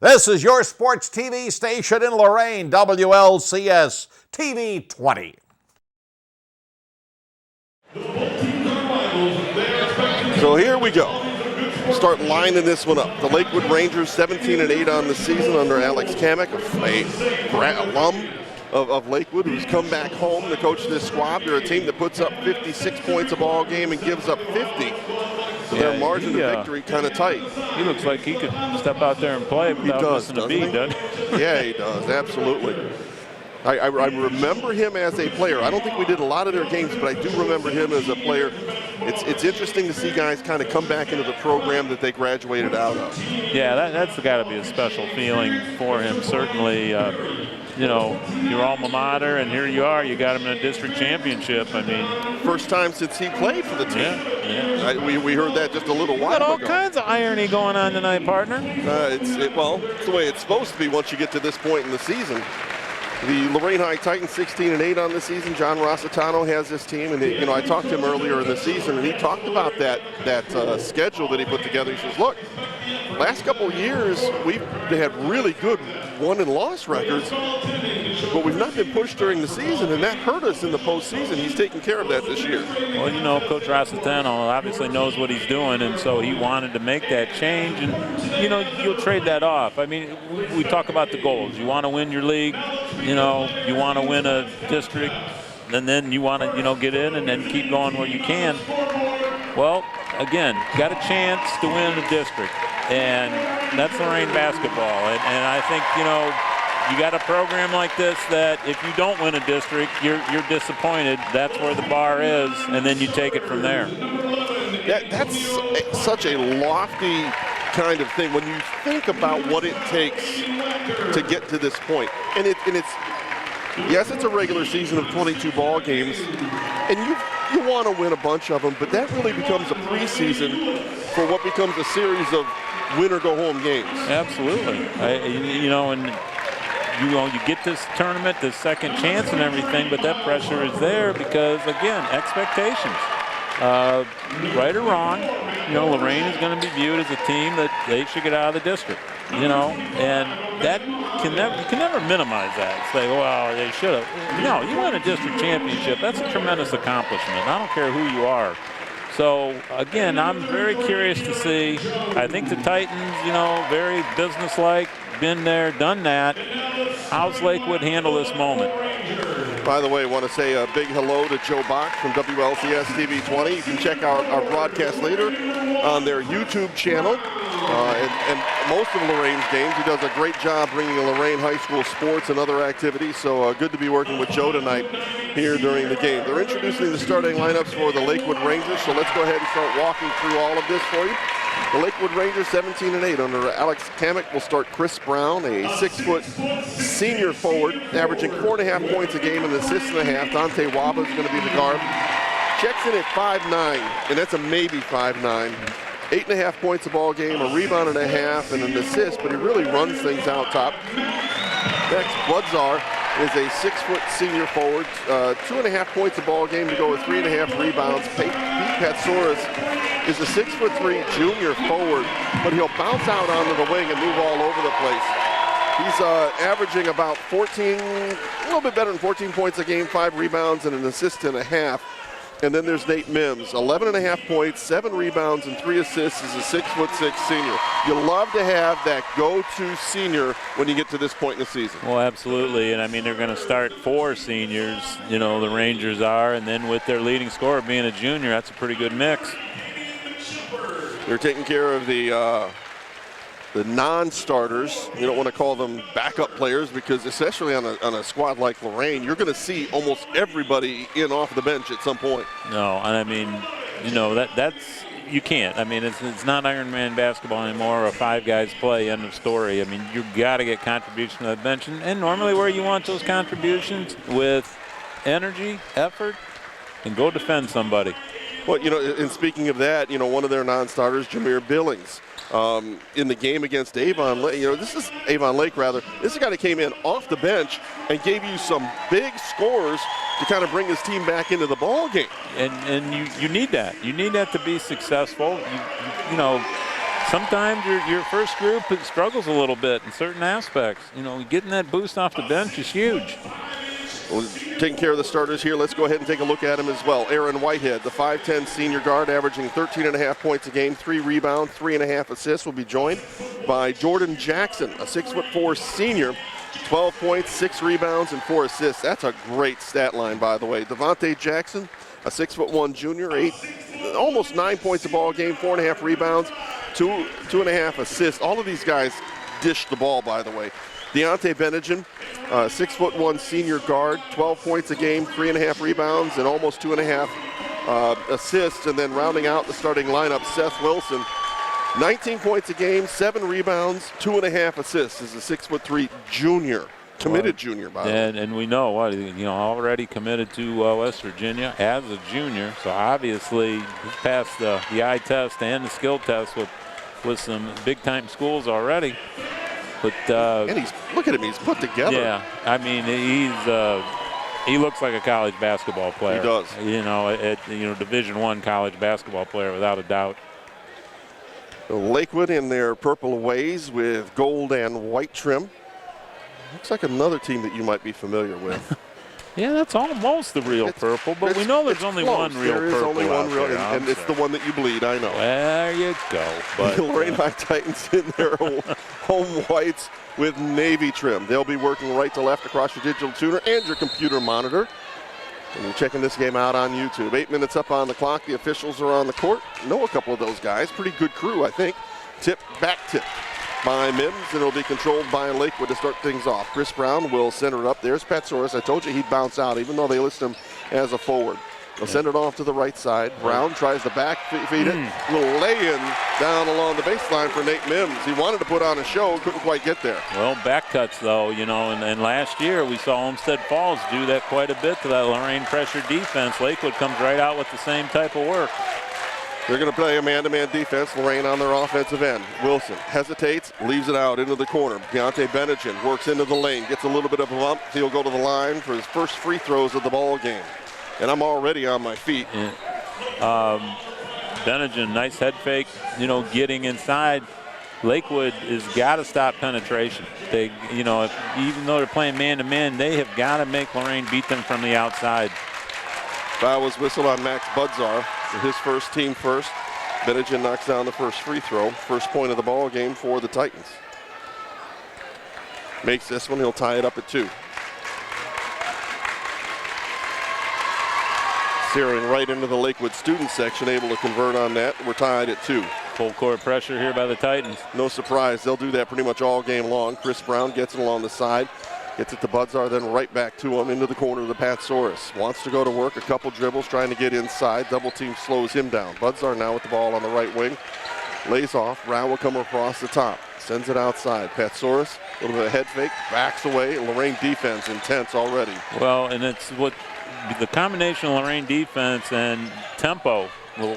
This is your sports TV station in Lorain, WLCS TV 20. So here we go. Start lining this one up. The Lakewood Rangers 17-8 on the season under Alex Kamek, a alum of Lakewood who's come back home to coach this squad. They're a team that puts up 56 points a ball game and gives up 50. So their margin of victory kind of tight. He looks like he could step out there and play without missing a beat, doesn't he? Yeah, he does, absolutely. I remember him as a player. I don't think we did a lot of their games, but I do remember him as a player. It's interesting to see guys kind of come back into the program that they graduated out of. Yeah, that's got to be a special feeling for him, certainly. You know, your alma mater, and here you are. You got him in a district championship. I mean, first time since he played for the team. Yeah. We heard that just a little while ago. Got all kinds of irony going on tonight, partner. It's the way it's supposed to be once you get to this point in the season. The Lorain High Titans 16-8 on the season. John Rossitano has this team, and I talked to him earlier in the season, and he talked about that schedule that he put together. He says, "Look, last couple of years they had really good won and loss records, but we've not been pushed during the season, and that hurt us in the postseason. He's taking care of that this year." Well, Coach Rossitano obviously knows what he's doing, and so he wanted to make that change, and you'll trade that off. I mean, we talk about the goals. You want to win your league. You want to win a district, and then you want to, get in and then keep going where you can. Well, again, got a chance to win the district, and that's Lorain basketball. And I think, you got a program like this that if you don't win a district, you're disappointed. That's where the bar is, and then you take it from there. That's such a lofty kind of thing when you think about what it takes to get to this point. And it's yes, it's a regular season of 22 ball games, and you want to win a bunch of them, but that really becomes a preseason for what becomes a series of win or go home games. Absolutely. You get this tournament, this second chance and everything, but that pressure is there because, again, expectations. Right or wrong, Lorain is going to be viewed as a team that they should get out of the district, and that you can never minimize that. Say, well, they should have. No, you won a district championship. That's a tremendous accomplishment. I don't care who you are. So, again, I'm very curious to see. I think the Titans, very businesslike, been there, done that. How's Lakewood handle this moment? By the way, I want to say a big hello to Joe Bach from WLCS TV 20. You can check our broadcast later on their YouTube channel. And most of Lorain's games, he does a great job bringing Lorain High School sports and other activities. So good to be working with Joe tonight here during the game. They're introducing the starting lineups for the Lakewood Rangers. So let's go ahead and start walking through all of this for you. The Lakewood Rangers 17-8 under Alex Kamek will start Chris Brown, a 6-foot senior forward, averaging 4.5 points a game and assists and a half. Dante Waba is going to be the guard. Checks in at 5'9", and that's a maybe 5'9". 8.5 points a ball game, a rebound and a half, and an assist, but he really runs things out top. Next, Bloodzar is a 6-foot senior forward, 2.5 points a ball game to go with 3.5 rebounds. Pete Patsoris is a 6'3" junior forward, but he'll bounce out onto the wing and move all over the place. He's averaging about 14, a little bit better than 14 points a game, 5 rebounds and an assist and a half. And then there's Nate Mims, 11.5 points, 7 rebounds, and 3 assists as a 6'6" senior. You love to have that go-to senior when you get to this point in the season. Well, absolutely, and I mean, they're going to start 4 seniors, the Rangers are, and then with their leading scorer being a junior, that's a pretty good mix. They're taking care of the non-starters. You don't want to call them backup players because especially on a squad like Lorain, you're going to see almost everybody in off the bench at some point. No, and I mean, that's you can't. I mean, it's not Ironman basketball anymore, or 5 guys play, end of story. I mean, you've got to get contributions to that bench, and normally where you want those contributions with energy, effort, and go defend somebody. Well, and speaking of that, one of their non-starters, Jameer Billings, in the game against Avon Lake, this is Avon Lake rather. This is a guy that came in off the bench and gave you some big scores to kind of bring his team back into the ball game. And you need that. You need that to be successful. sometimes your first group struggles a little bit in certain aspects. You know, getting that boost off the bench is huge. Well, taking care of the starters here, let's go ahead and take a look at him as well. Aaron Whitehead, the 5'10 senior guard, averaging 13.5 points a game, 3 rebounds, 3.5 assists, will be joined by Jordan Jackson, a 6'4 senior, 12 points, 6 rebounds, and 4 assists. That's a great stat line, by the way. Devontae Jackson, a 6'1 junior, almost 9 points a ball game, 4.5 rebounds, 2.5 assists. All of these guys dish the ball, by the way. Deontay Benedigen, 6'1 senior guard, 12 points a game, 3.5 rebounds, and almost 2.5 assists. And then rounding out the starting lineup, Seth Wilson, 19 points a game, 7 rebounds, 2.5 assists. Is a 6'3 junior, committed junior, by the way. And we know what, you know, already committed to West Virginia as a junior. So obviously he's passed the eye test and the skill test with some big-time schools already. But and look at him, he's put together. Yeah, I mean, he looks like a college basketball player. He does. You know, Division I college basketball player without a doubt. Lakewood in their purple aways with gold and white trim. Looks like another team that you might be familiar with. Yeah, that's almost the real purple, but we know there's only one real purple. There is only one real, there, and it's the one that you bleed, I know. There you go. But the Lorain High Titans in their home whites with navy trim. They'll be working right to left across your digital tuner and your computer monitor. And you're checking this game out on YouTube. 8 minutes up on the clock. The officials are on the court. Know a couple of those guys. Pretty good crew, I think. Back tip by Mims, and it'll be controlled by Lakewood to start things off. Chris Brown will center it up. There's Patsoris. I told you he'd bounce out, even though they list him as a forward. They'll send it off to the right side. Brown tries to back feed it. Little lay-in down along the baseline for Nate Mims. He wanted to put on a show, couldn't quite get there. Well, back cuts, though, you know, and last year we saw Olmsted Falls do that quite a bit to that Lorain pressure defense. Lakewood comes right out with the same type of work. They're going to play a man-to-man defense, Lorain on their offensive end. Wilson hesitates, leaves it out into the corner. Deontay Benedigen works into the lane, gets a little bit of a bump. He'll go to the line for his first free throws of the ball game. And I'm already on my feet. Yeah. Benedigen, nice head fake, you know, getting inside. Lakewood has got to stop penetration. They, you know, even though they're playing man-to-man, they have got to make Lorain beat them from the outside. Foul was whistled on Max Budzar. His first, team first. Benedigen knocks down the first free throw. First point of the ball game for the Titans. Makes this one, he'll tie it up at 2. Searing right into the Lakewood student section, able to convert on that. We're tied at 2. Full court pressure here by the Titans. No surprise, they'll do that pretty much all game long. Chris Brown gets it along the side. Gets it to Budzar, then right back to him into the corner of the Patsoris. Wants to go to work, a couple dribbles, trying to get inside. Double team slows him down. Budzar now with the ball on the right wing. Lays off, Rao will come across the top. Sends it outside. Patsoris, a little bit of head fake, backs away. Lorain defense intense already. Well, and it's what the combination of Lorain defense and tempo,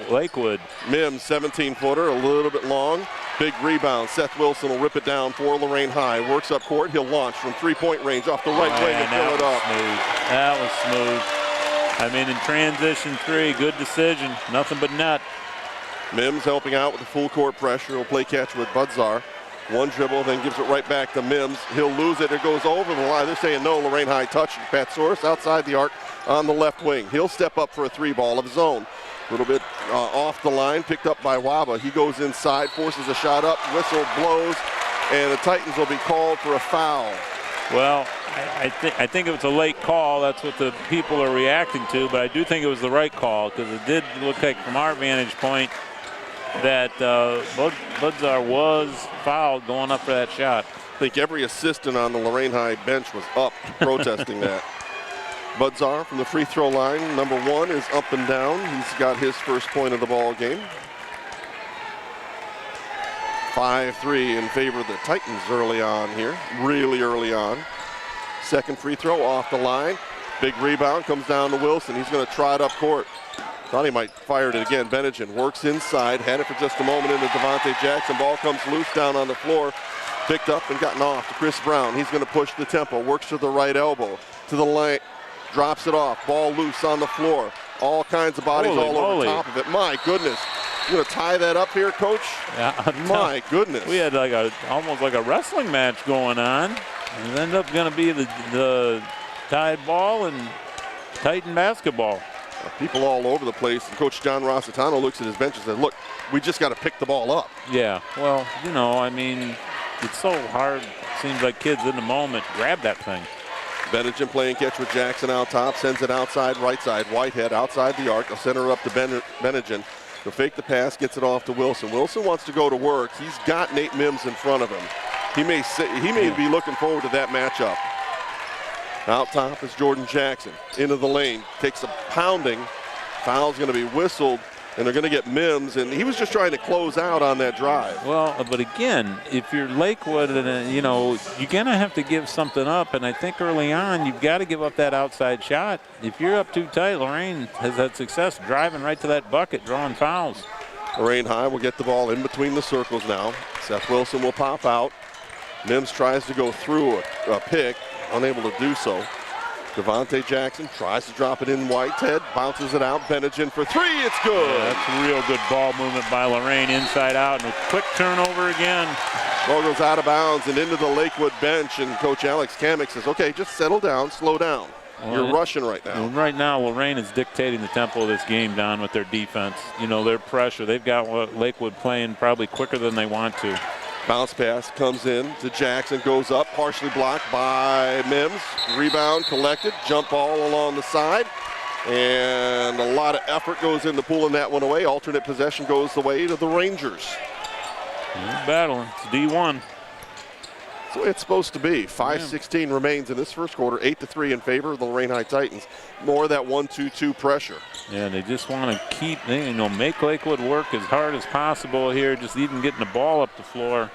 Lakewood. Mims, 17-footer, a little bit long. Big rebound. Seth Wilson will rip it down for Lorain High. Works up court. He'll launch from three-point range off the right wing and fill it up. Smooth. That was smooth. I mean, in transition 3, good decision. Nothing but net. Mims helping out with the full court pressure. He'll play catch with Budzar. One dribble, then gives it right back to Mims. He'll lose it. It goes over the line. They're saying no. Lorain High touch. Patsoris outside the arc on the left wing. He'll step up for a 3-ball of his own. A little bit off the line, picked up by Waba. He goes inside, forces a shot up, whistle blows, and the Titans will be called for a foul. Well, I think it was a late call. That's what the people are reacting to, but I do think it was the right call because it did look like from our vantage point that Budzar was fouled going up for that shot. I think every assistant on the Lorain High bench was up protesting that. Budzar from the free throw line, number 1, is up and down. He's got his first point of the ball game. 5-3 in favor of the Titans early on here, really early on. Second free throw off the line. Big rebound, comes down to Wilson. He's going to try it up court. Thought he might fire it again. Benedigen works inside, had it for just a moment into Devontae Jackson. Ball comes loose down on the floor. Picked up and gotten off to Chris Brown. He's going to push the tempo, works to the right elbow, to the lane. Drops it off, ball loose on the floor. All kinds of bodies all over top of it. My goodness. You going to tie that up here, Coach? Yeah, my goodness. We had like almost like a wrestling match going on. It ended up going to be the tied ball and Titan basketball. People all over the place. And Coach John Rossitano looks at his bench and says, look, we just got to pick the ball up. Yeah, well, you know, I mean, it's so hard. Seems like kids in the moment grab that thing. Benedict playing catch with Jackson out top, sends it outside, right side. Whitehead outside the arc. They'll center up to Benedict. He'll fake the pass, gets it off to Wilson. Wilson wants to go to work. He's got Nate Mims in front of him. He may be looking forward to that matchup. Out top is Jordan Jackson. Into the lane. Takes a pounding. Foul's going to be whistled, and they're going to get Mims. And he was just trying to close out on that drive. Well, but again, if you're Lakewood, and you know, you're going to have to give something up. And I think early on, you've got to give up that outside shot. If you're up too tight, Lorain has had success driving right to that bucket, drawing fouls. Lorain High will get the ball in between the circles now. Seth Wilson will pop out. Mims tries to go through a pick. Unable to do so. Devontae Jackson tries to drop it in Whitehead, bounces it out. Benedict for three, it's good. Yeah, that's a real good ball movement by Lorain, inside out, and a quick turnover again. Ball goes out of bounds and into the Lakewood bench, and Coach Alex Kamick says, okay, just settle down, slow down. You're rushing right now. Right now, Lorain is dictating the tempo of this game, Don, with their defense. You know, their pressure. They've got Lakewood playing probably quicker than they want to. Bounce pass comes in to Jackson, goes up, partially blocked by Mims. Rebound collected, jump ball along the side. And a lot of effort goes into pulling that one away. Alternate possession goes the way to the Rangers. They're battling. It's D1. So it's supposed to be. 5:16 remains in this first quarter, 8-3 in favor of the Lorain High Titans. More of that 1-2-2 pressure. Yeah, they just want to keep, you know, make Lakewood work as hard as possible here, just even getting the ball up the floor.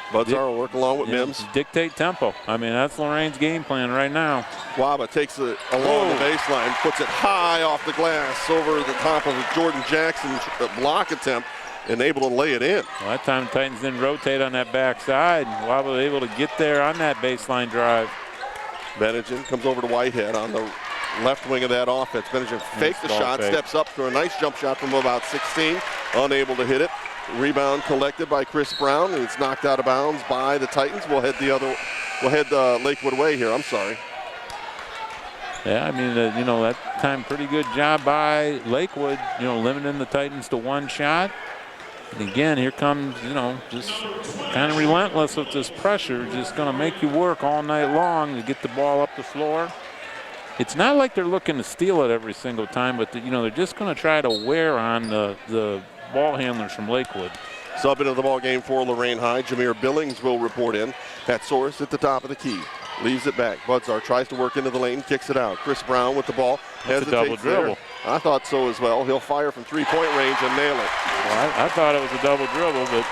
Budzar will work along with Mims. Dictate tempo. I mean, that's Lorain's game plan right now. Waba takes it along the baseline, puts it high off the glass over the top of Jordan Jackson's block attempt, and able to lay it in. Well, that time the Titans didn't rotate on that backside. Waba was able to get there on that baseline drive. Benedict comes over to Whitehead on the left wing of that offense. Benedict fakes the shot, steps up for a nice jump shot from about 16, unable to hit it. Rebound collected by Chris Brown, and it's knocked out of bounds by the Titans. We'll head Lakewood way here. I'm sorry. Yeah, I mean, you know, that time pretty good job by Lakewood, you know, limiting the Titans to one shot. And again, here comes, you know, just kind of relentless with this pressure, just going to make you work all night long to get the ball up the floor. It's not like they're looking to steal it every single time, but, you know, they're just going to try to wear on the ball handlers from Lakewood. Sub into the ball game for Lorain High. Jameer Billings will report in. Pat Soros at the top of the key. Leaves it back. Budzar tries to work into the lane, kicks it out. Chris Brown with the ball. That's a double dribble. I thought so as well. He'll fire from three-point range and nail it. Well, I thought it was a double dribble, but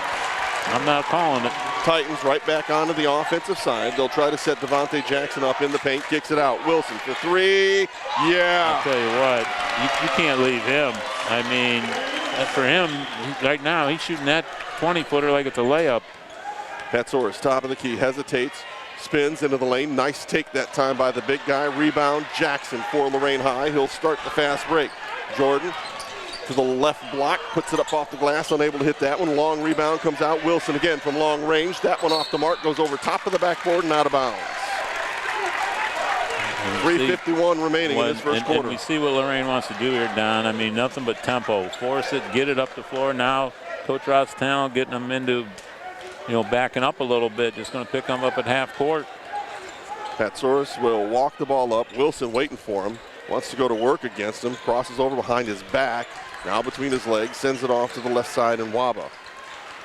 I'm not calling it. Titans right back onto the offensive side. They'll try to set Devontae Jackson up in the paint. Kicks it out. Wilson for three. Yeah. I'll tell you what, you can't leave him. I mean, for him, right now, he's shooting that 20-footer like it's a layup. Pat Soros, top of the key, hesitates, spins into the lane. Nice take that time by the big guy. Rebound, Jackson for Lorain High. He'll start the fast break. Jordan to the left block, puts it up off the glass, unable to hit that one. Long rebound comes out. Wilson again from long range. That one off the mark, goes over top of the backboard and out of bounds. 3:51 remaining in this first quarter. And we see what Lorain wants to do here, Don. I mean, nothing but tempo. Force it, get it up the floor. Now, Coach Rossitano getting them into, you know, backing up a little bit. Just going to pick them up at half court. Pat Soros will walk the ball up. Wilson waiting for him. Wants to go to work against him. Crosses over behind his back. Now between his legs. Sends it off to the left side and Waba.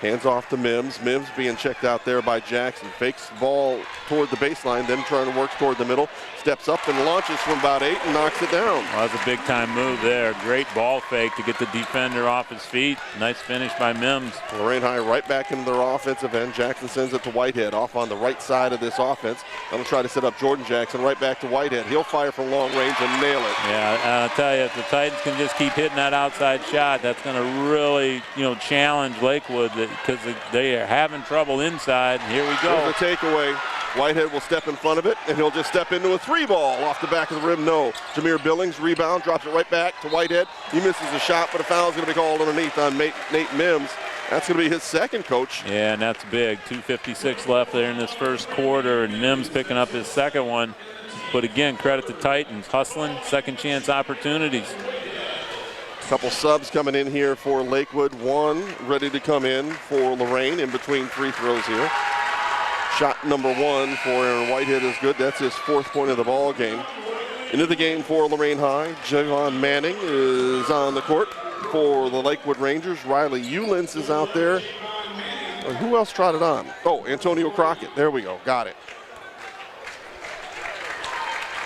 Hands off to Mims. Mims being checked out there by Jackson. Fakes the ball toward the baseline, then trying to work toward the middle. Steps up and launches from about 8 and knocks it down. Well, that's a big-time move there. Great ball fake to get the defender off his feet. Nice finish by Mims. Lorain High right back into their offensive end. Jackson sends it to Whitehead off on the right side of this offense. I'm going to try to set up Jordan Jackson right back to Whitehead. He'll fire from long range and nail it. Yeah, I'll tell you, if the Titans can just keep hitting that outside shot, that's going to really, you know, challenge Lakewood because they are having trouble inside. Here we go. There's a takeaway. Whitehead will step in front of it, and he'll just step into a 3-ball off the back of the rim. No. Jameer Billings, rebound, drops it right back to Whitehead. He misses a shot, but a foul is going to be called underneath on Nate Mims. That's going to be his second, Coach. Yeah, and that's big. 2:56 left there in this first quarter, and Mims picking up his second one. But again, credit the Titans, hustling, second chance opportunities. Couple subs coming in here for Lakewood. One ready to come in for Lorain in between free throws here. Shot number one for Aaron Whitehead is good. That's his 4th point of the ball game. Into the game for Lorain High. Javon Manning is on the court for the Lakewood Rangers. Riley Eulens is out there. Who else trotted on? Oh, Antonio Crockett. There we go. Got it.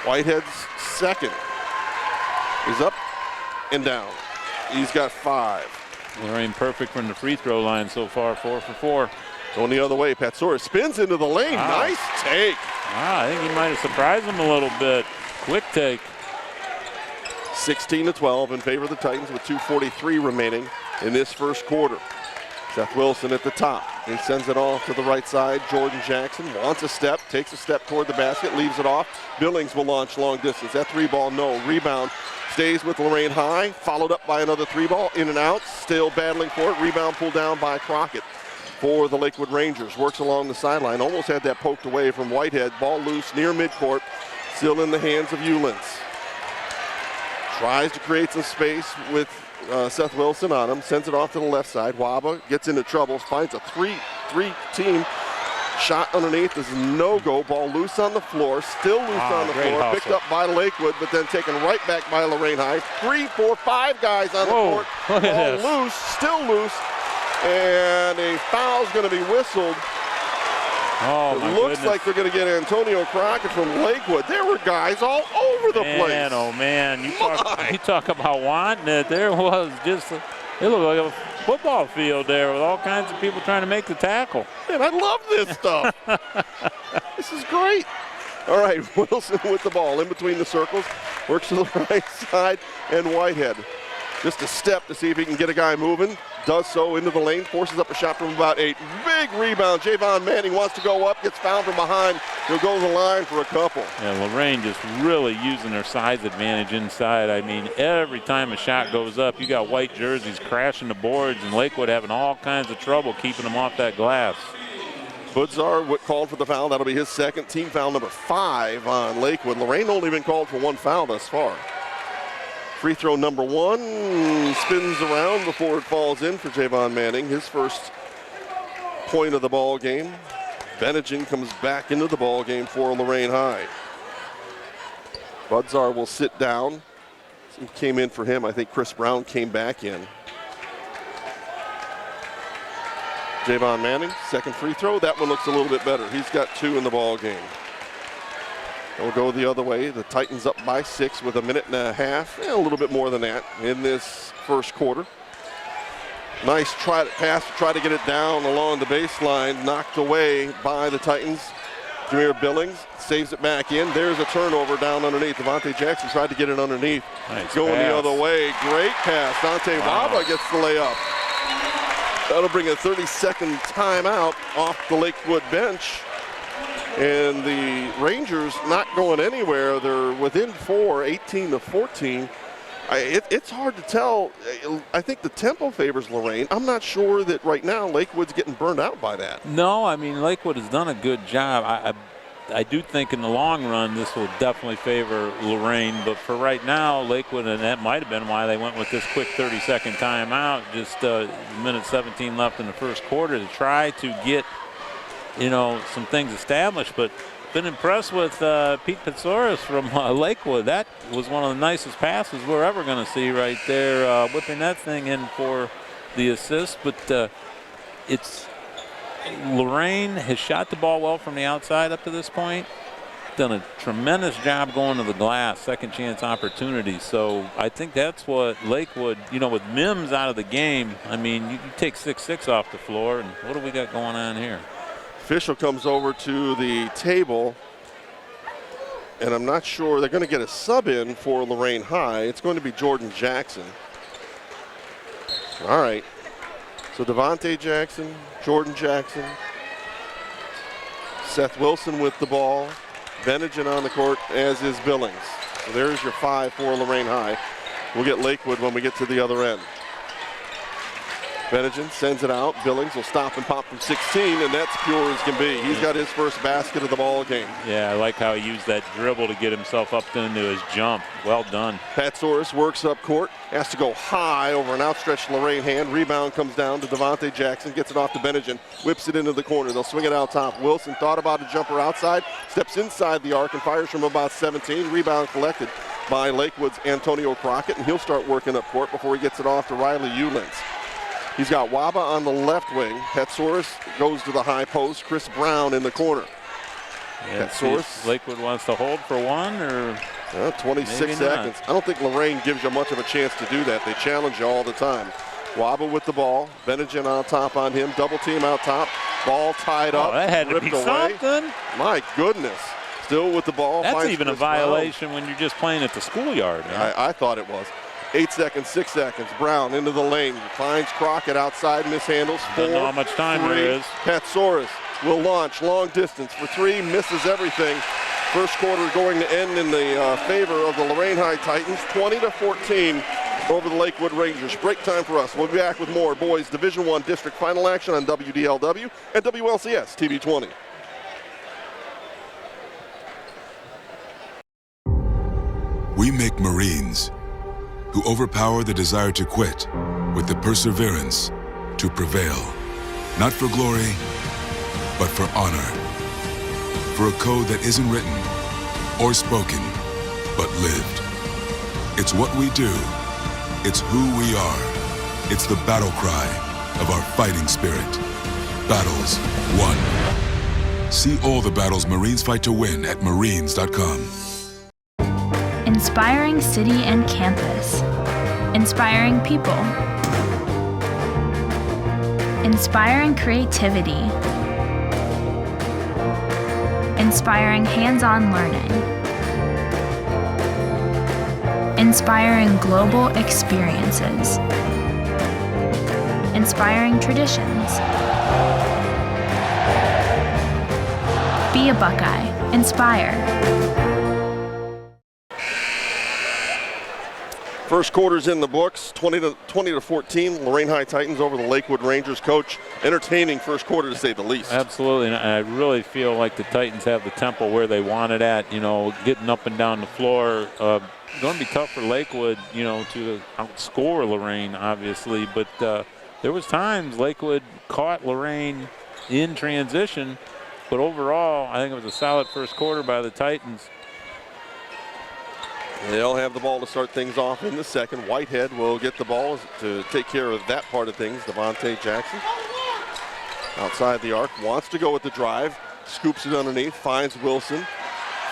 Whitehead's second is up and down. He's got 5. Lorain perfect from the free throw line so far, 4 for 4. Going the other way, Patsora spins into the lane. Wow. Nice take. Wow, I think he might have surprised him a little bit. Quick take. 16-12 in favor of the Titans with 2:43 remaining in this first quarter. Seth Wilson at the top. He sends it off to the right side. Jordan Jackson wants a step, takes a step toward the basket, leaves it off. Billings will launch long distance. That 3-ball, no. Rebound stays with Lorain High, followed up by another 3-ball, in and out, still battling for it. Rebound pulled down by Crockett for the Lakewood Rangers. Works along the sideline, almost had that poked away from Whitehead. Ball loose near midcourt, still in the hands of Eulens. Tries to create some space with Seth Wilson on him, sends it off to the left side. Waba gets into trouble, finds a 3-team. Shot underneath is no-go. Ball loose on the floor, still loose on the floor. Hustle. Picked up by Lakewood, but then taken right back by Lorain High. 3, 4, 5 guys on the court. Look at Ball this. loose, still loose, and a foul's going to be whistled. Oh, my It looks goodness. like they're going to get Antonio Crockett from Lakewood. There were guys all over the place. Man, oh man, you talk about wanting it. There was just, it looked like a football field there with all kinds of people trying to make the tackle. Man, I love this stuff. This is great. All right, Wilson with the ball in between the circles. Works to the right side, and Whitehead. Just a step to see if he can get a guy moving. Does so into the lane, forces up a shot from about 8. Big rebound. Javon Manning wants to go up, gets fouled from behind. He'll go to the line for a couple. Yeah, Lorain just really using their size advantage inside. I mean, every time a shot goes up, you got white jerseys crashing the boards, and Lakewood having all kinds of trouble keeping them off that glass. Budzar called for the foul. That'll be his second. Team foul number 5 on Lakewood. Lorain only been called for 1 foul thus far. Free throw number 1 spins around before it falls in for Javon Manning. His first point of the ball game. Benedict comes back into the ball game for Lorain High. Budzar will sit down. He came in for him. I think Chris Brown came back in. Javon Manning, second free throw. That one looks a little bit better. He's got 2 in the ball game. We'll go the other way. The Titans up by 6 with a minute and a half, a little bit more than that in this first quarter. Nice pass to try to get it down along the baseline, knocked away by the Titans. Jameer Billings saves it back in. There's a turnover down underneath. Devontae Jackson tried to get it underneath. Nice Going pass. the other way. Great pass. Dante Waba gets the layup. That'll bring a 30-second timeout off the Lakewood bench. And the Rangers not going anywhere. They're within 4, 18-14. It's hard to tell. I think the tempo favors Lorain. I'm not sure that right now Lakewood's getting burned out by that. No, I mean, Lakewood has done a good job. I do think in the long run this will definitely favor Lorain, but for right now, Lakewood, and that might have been why they went with this quick 30-second timeout, just minute 17 left in the first quarter to try to get, some things established. But been impressed with Pete Patsoris from Lakewood. That was one of the nicest passes we're ever going to see right there, whipping that thing in for the assist. But Lorain has shot the ball well from the outside up to this point. Done a tremendous job going to the glass, second chance opportunity. So I think that's what Lakewood, with Mims out of the game, I mean, you take 6-6 off the floor, and what do we got going on here? Official comes over to the table, and I'm not sure. They're going to get a sub in for Lorain High. It's going to be Jordan Jackson. All right. So Devontae Jackson, Jordan Jackson, Seth Wilson with the ball. Benningen on the court, as is Billings. So there's your 5 for Lorain High. We'll get Lakewood when we get to the other end. Benningen sends it out. Billings will stop and pop from 16, and that's pure as can be. He's got his first basket of the ball game. Yeah, I like how he used that dribble to get himself up into his jump. Well done. Patsaurus works up court, has to go high over an outstretched Lorain hand. Rebound comes down to Devontae Jackson, gets it off to Benningen, whips it into the corner. They'll swing it out top. Wilson thought about a jumper outside, steps inside the arc and fires from about 17. Rebound collected by Lakewood's Antonio Crockett, and he'll start working up court before he gets it off to Riley Eulens. He's got Waba on the left wing. Patsaurus goes to the high post. Chris Brown in the corner. Yeah, Patsaurus. Lakewood wants to hold for one, or 26 seconds. I don't think Lorain gives you much of a chance to do that. They challenge you all the time. Waba with the ball. Benningen on top on him. Double team out top. Ball tied up. That had to be something. My goodness. Still with the ball. That's even a violation when you're just playing at the schoolyard. I thought it was. 8 seconds, 6 seconds. Brown into the lane. Finds Crockett outside, mishandles. 4, Doesn't know how much time 3. there is. Patsaurus will launch long distance for 3, misses everything. First quarter going to end in the favor of the Lorain High Titans, 20-14 over the Lakewood Rangers. Break time for us. We'll be back with more boys Division I District Final action on WDLW and WLCS TV 20. We make Marines who overpower the desire to quit with the perseverance to prevail. Not for glory, but for honor. For a code that isn't written or spoken, but lived. It's what we do. It's who we are. It's the battle cry of our fighting spirit. Battles won. See all the battles Marines fight to win at marines.com. Inspiring city and campus. Inspiring people. Inspiring creativity. Inspiring hands-on learning. Inspiring global experiences. Inspiring traditions. Be a Buckeye. Inspire. First quarter's in the books, 20-14. Lorain High Titans over the Lakewood Rangers. Coach, entertaining first quarter to say the least. Absolutely, and I really feel like the Titans have the tempo where they want it at. You know, getting up and down the floor. Going to be tough for Lakewood, you know, to outscore Lorain, obviously. But there was times Lakewood caught Lorain in transition. But overall, I think it was a solid first quarter by the Titans. They'll have the ball to start things off in the second. Whitehead will get the ball to take care of that part of things. Devontae Jackson outside the arc, wants to go with the drive, scoops it underneath, finds Wilson,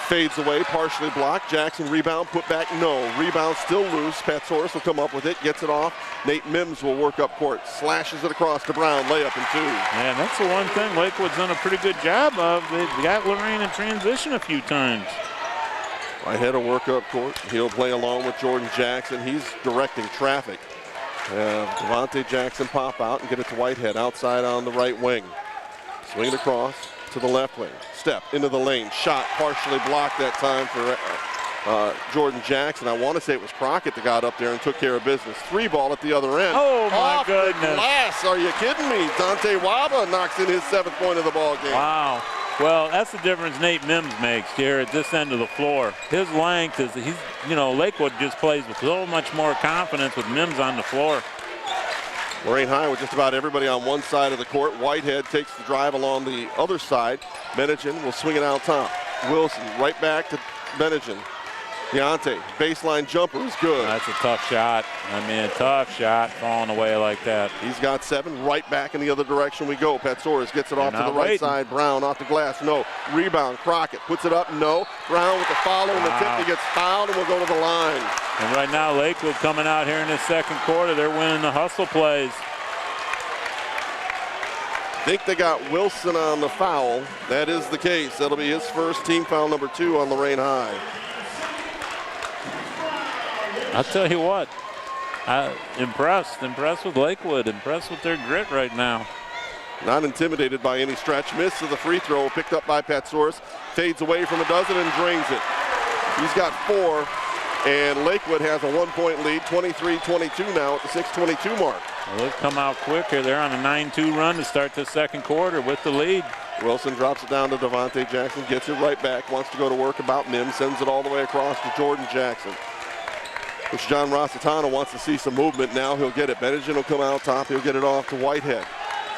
fades away, partially blocked. Jackson rebound, put back, no. Rebound still loose. Patsaurus will come up with it, gets it off. Nate Mims will work up court, slashes it across to Brown, layup and 2. Yeah, that's the one thing Lakewood's done a pretty good job of. They got Lorain in transition a few times. Whitehead will work up court. He'll play along with Jordan Jackson. He's directing traffic. Devontae Jackson pop out and get it to Whitehead outside on the right wing. Swing it across to the left wing. Step into the lane. Shot partially blocked that time for Jordan Jackson. I want to say it was Crockett that got up there and took care of business. 3 ball at the other end. Oh, my Off goodness. the glass. Are you kidding me? Dante Waba knocks in his 7th point of the ball game. Wow. Well, that's the difference Nate Mims makes here at this end of the floor. His length is, Lakewood just plays with so much more confidence with Mims on the floor. Lorain High with just about everybody on one side of the court. Whitehead takes the drive along the other side. Benningen will swing it out top. Wilson right back to Benningen. Deontay, baseline jumper is good. That's a tough shot. I mean, a tough shot falling away like that. He's got 7, right back in the other direction we go. Patsaurus gets it off to the right side. Brown off the glass, no. Rebound, Crockett puts it up, no. Brown with the follow and the tip, he gets fouled and will go to the line. And right now, Lakewood coming out here in the second quarter, they're winning the hustle plays. I think they got Wilson on the foul. That is the case. That'll be his first, team foul number 2 on Lorain High. I'll tell you what, impressed with Lakewood, impressed with their grit right now. Not intimidated by any stretch. Misses the free throw, picked up by Patsoris. Fades away from a dozen and drains it. He's got 4, and Lakewood has a 1-point lead, 23-22 now at the 6:22 mark. Well, they've come out quicker. They're on a 9-2 run to start the second quarter with the lead. Wilson drops it down to Devontae Jackson, gets it right back, wants to go to work about Mims, sends it all the way across to Jordan Jackson. Which John Rossitano wants to see some movement now. He'll get it. Benedict will come out top. He'll get it off to Whitehead.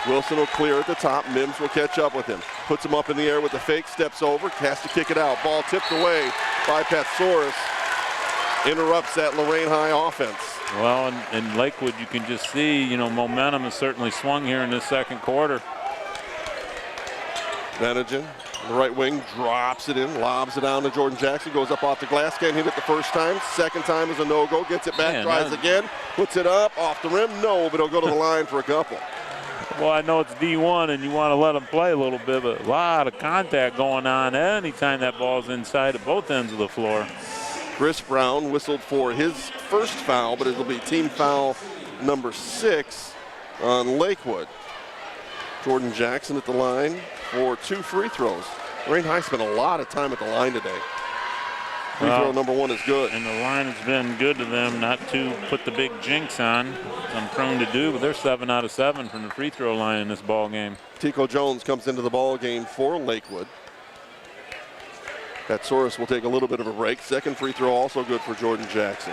Wilson will clear at the top. Mims will catch up with him. Puts him up in the air with the fake, steps over, has to kick it out. Ball tipped away by Patsoris. Interrupts that Lorain High offense. Well, in Lakewood, you can just see, you know, momentum has certainly swung here in this second quarter. Benedict, the right wing, drops it in, lobs it down to Jordan Jackson, goes up off the glass, can't hit it the first time. Second time is a no-go, gets it back, tries again, puts it up, off the rim, no, but he'll go to the line for a couple. Well, I know it's D1 and you want to let them play a little bit, but a lot of contact going on anytime that ball's inside at both ends of the floor. Chris Brown whistled for his first foul, but it'll be team foul number 6 on Lakewood. Jordan Jackson at the line for 2 free throws. Lorain High spent a lot of time at the line today. Free throw number 1 is good. And the line has been good to them not to put the big jinx on, as I'm prone to do, but they're 7 out of 7 from the free throw line in this ball game. Tico Jones comes into the ball game for Lakewood. Patsoris will take a little bit of a break. Second free throw also good for Jordan Jackson.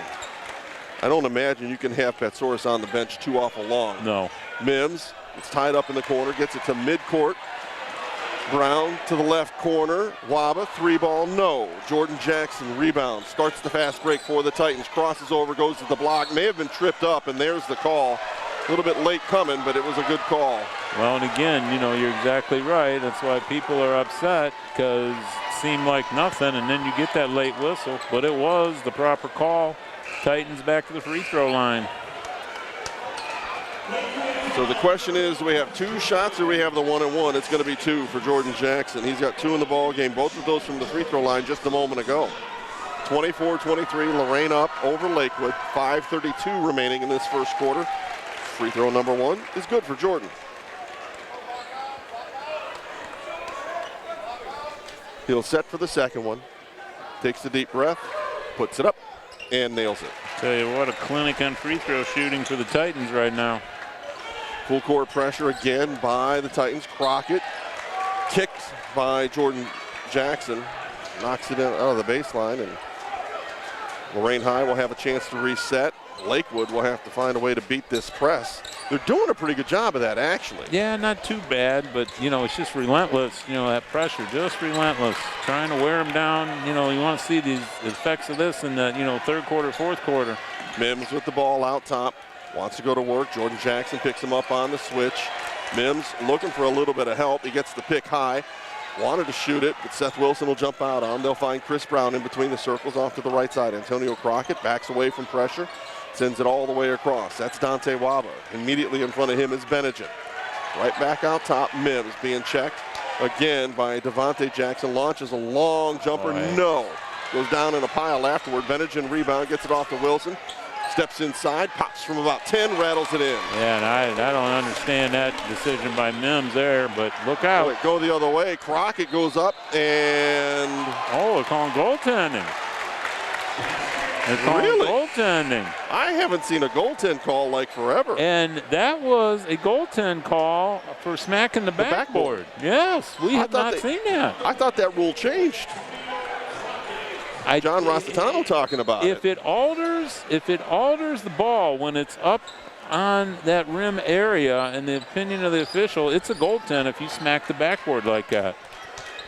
I don't imagine you can have Patsoris on the bench too awful long. No. Mims, it's tied up in the corner, gets it to midcourt. Brown to the left corner. Waba, 3-ball, no. Jordan Jackson rebounds, starts the fast break for the Titans, crosses over, goes to the block, may have been tripped up, and there's the call. A little bit late coming, but it was a good call. Well, and again, you know, you're exactly right. That's why people are upset, because it seemed like nothing, and then you get that late whistle, but it was the proper call. Titans back to the free throw line. So the question is, do we have 2 shots or we have the 1-and-1? It's going to be 2 for Jordan Jackson. He's got 2 in the ball game, both of those from the free throw line just a moment ago. 24-23, Lorain up over Lakewood. 5:32 remaining in this first quarter. Free throw number 1 is good for Jordan. He'll set for the second one. Takes a deep breath, puts it up, and nails it. Tell you what, a clinic on free throw shooting for the Titans right now. Full court pressure again by the Titans. Crockett kicked by Jordan Jackson. Knocks it out of the baseline, and Lorain High will have a chance to reset. Lakewood will have to find a way to beat this press. They're doing a pretty good job of that, actually. Yeah, not too bad, but, you know, it's just relentless. You know, that pressure, just relentless. Trying to wear them down. You know, you want to see these effects of this in the, you know, third quarter, fourth quarter. Mims with the ball out top. Wants to go to work. Jordan Jackson picks him up on the switch. Mims looking for a little bit of help. He gets the pick high. Wanted to shoot it, but Seth Wilson will jump out on him. They'll find Chris Brown in between the circles off to the right side. Antonio Crockett backs away from pressure. Sends it all the way across. That's Dante Waba. Immediately in front of him is Benedict. Right back out top, Mims being checked again by Devontae Jackson. Launches a long jumper, no. Goes down in a pile afterward. Benedict rebound, gets it off to Wilson. Steps inside, pops from about 10, rattles it in. Yeah, and I don't understand that decision by Mims there, but look out. Oh, go the other way. Crockett goes up and... Oh, they're calling goaltending. They're calling goaltending. I haven't seen a goaltend call like forever. And that was a goaltend call for smacking the backboard. Yes, we have not seen that. I thought that rule changed. John Rossitano talking about if it alters the ball when it's up on that rim area, in the opinion of the official, it's a goaltend if you smack the backboard like that.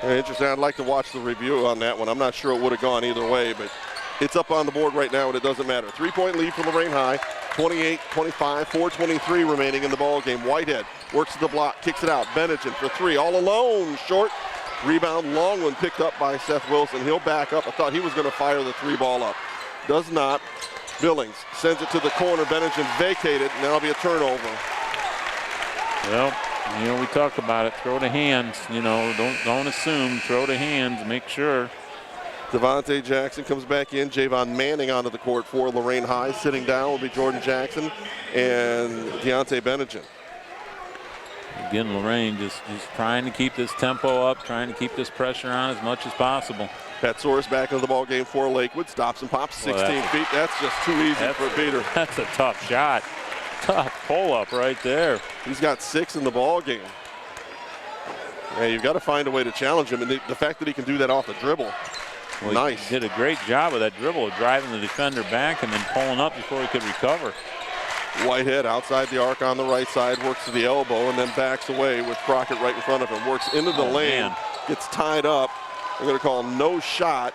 Very interesting. I'd like to watch the review on that one. I'm not sure it would have gone either way, but it's up on the board right now, and it doesn't matter. 3-point lead for Lorain High, 28-25, 4:23 remaining in the ball game. Whitehead works the block, kicks it out. Benedict for 3, all alone, short. Rebound, long one picked up by Seth Wilson. He'll back up. I thought he was going to fire the 3-ball up. Does not. Billings sends it to the corner. Benedict vacated, and that'll be a turnover. Well, you know, we talk about it. Throw to hands. You know, don't assume. Throw to hands. Make sure. Devontae Jackson comes back in. Javon Manning onto the court for Lorain High. Sitting down will be Jordan Jackson and Deontay Benedict. Again, Lorain just trying to keep this tempo up, trying to keep this pressure on as much as possible. Petsourus back into the ball game for Lakewood. Stops and pops 16 feet. That's just too easy for a beater. That's a tough shot. Tough pull-up right there. He's got 6 in the ball game. Yeah, you've got to find a way to challenge him, and the fact that he can do that off the dribble, well, nice. He did a great job of that dribble, of driving the defender back and then pulling up before he could recover. Whitehead outside the arc on the right side, works to the elbow, and then backs away with Crockett right in front of him. Works into the lane, gets tied up. They're going to call no shot.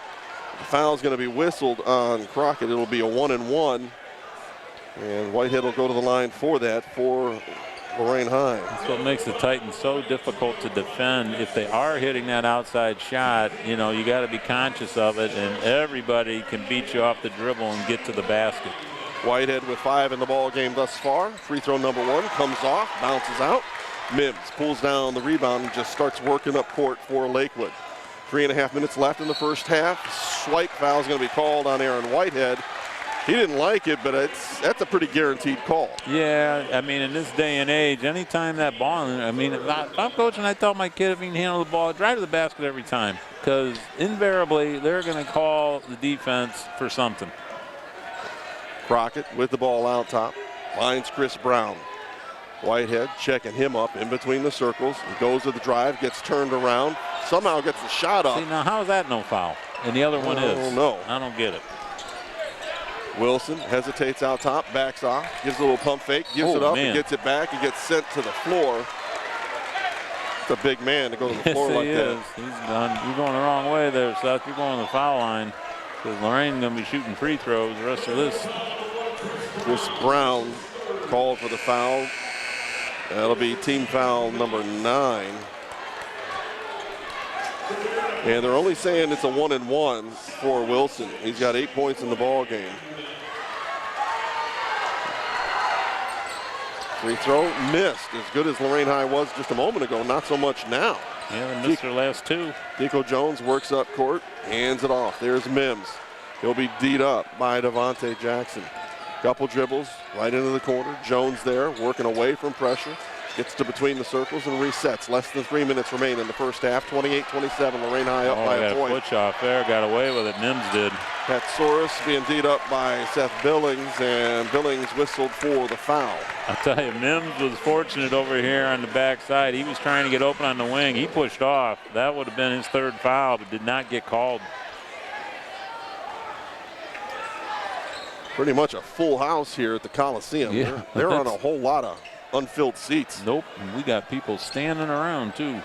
The foul's going to be whistled on Crockett. It'll be a 1-and-1. And Whitehead will go to the line for that for Lorain High. That's what makes the Titans so difficult to defend. If they are hitting that outside shot, you know, you got to be conscious of it, and everybody can beat you off the dribble and get to the basket. Whitehead with 5 in the ball game thus far. Free throw number 1 comes off, bounces out. Mims pulls down the rebound and just starts working up court for Lakewood. 3.5 minutes left in the first half. Swipe foul is going to be called on Aaron Whitehead. He didn't like it, but that's a pretty guaranteed call. Yeah, I mean, in this day and age, anytime that ball, I mean, if I'm coaching, I tell my kid if he can handle the ball, drive to the basket every time, because invariably they're going to call the defense for something. Crockett with the ball out top, finds Chris Brown. Whitehead checking him up in between the circles. He goes to the drive, gets turned around, somehow gets the shot up. See, now how is that no foul? And the other one is? No. I don't get it. Wilson hesitates out top, backs off, gives a little pump fake, gives it up, and gets it back, and gets sent to the floor. It's a big man to go to the floor like that. You're going the wrong way there, Seth. You're going to the foul line, because Lorain going to be shooting free throws the rest of this. Chris Brown called for the foul. That'll be team foul number 9. And they're only saying it's a 1-and-1 for Wilson. He's got 8 points in the ball game. Free throw missed. As good as Lorain High was just a moment ago, not so much now. Yeah, they missed their last 2. Tico Jones works up court, hands it off. There's Mims. He'll be D'd up by Devontae Jackson. Couple dribbles right into the corner. Jones there working away from pressure. Gets to between the circles and resets. Less than 3 minutes remain in the first half. 28-27, Lorain High up by a point. Push off there, got away with it. Mims did. Petsourus being D'd up by Seth Billings, and Billings whistled for the foul. I'll tell you, Mims was fortunate over here on the backside. He was trying to get open on the wing. He pushed off. That would have been his 3rd foul, but did not get called. Pretty much a full house here at the Coliseum. Yeah, they're on a whole lot of unfilled seats. Nope, and we got people standing around too.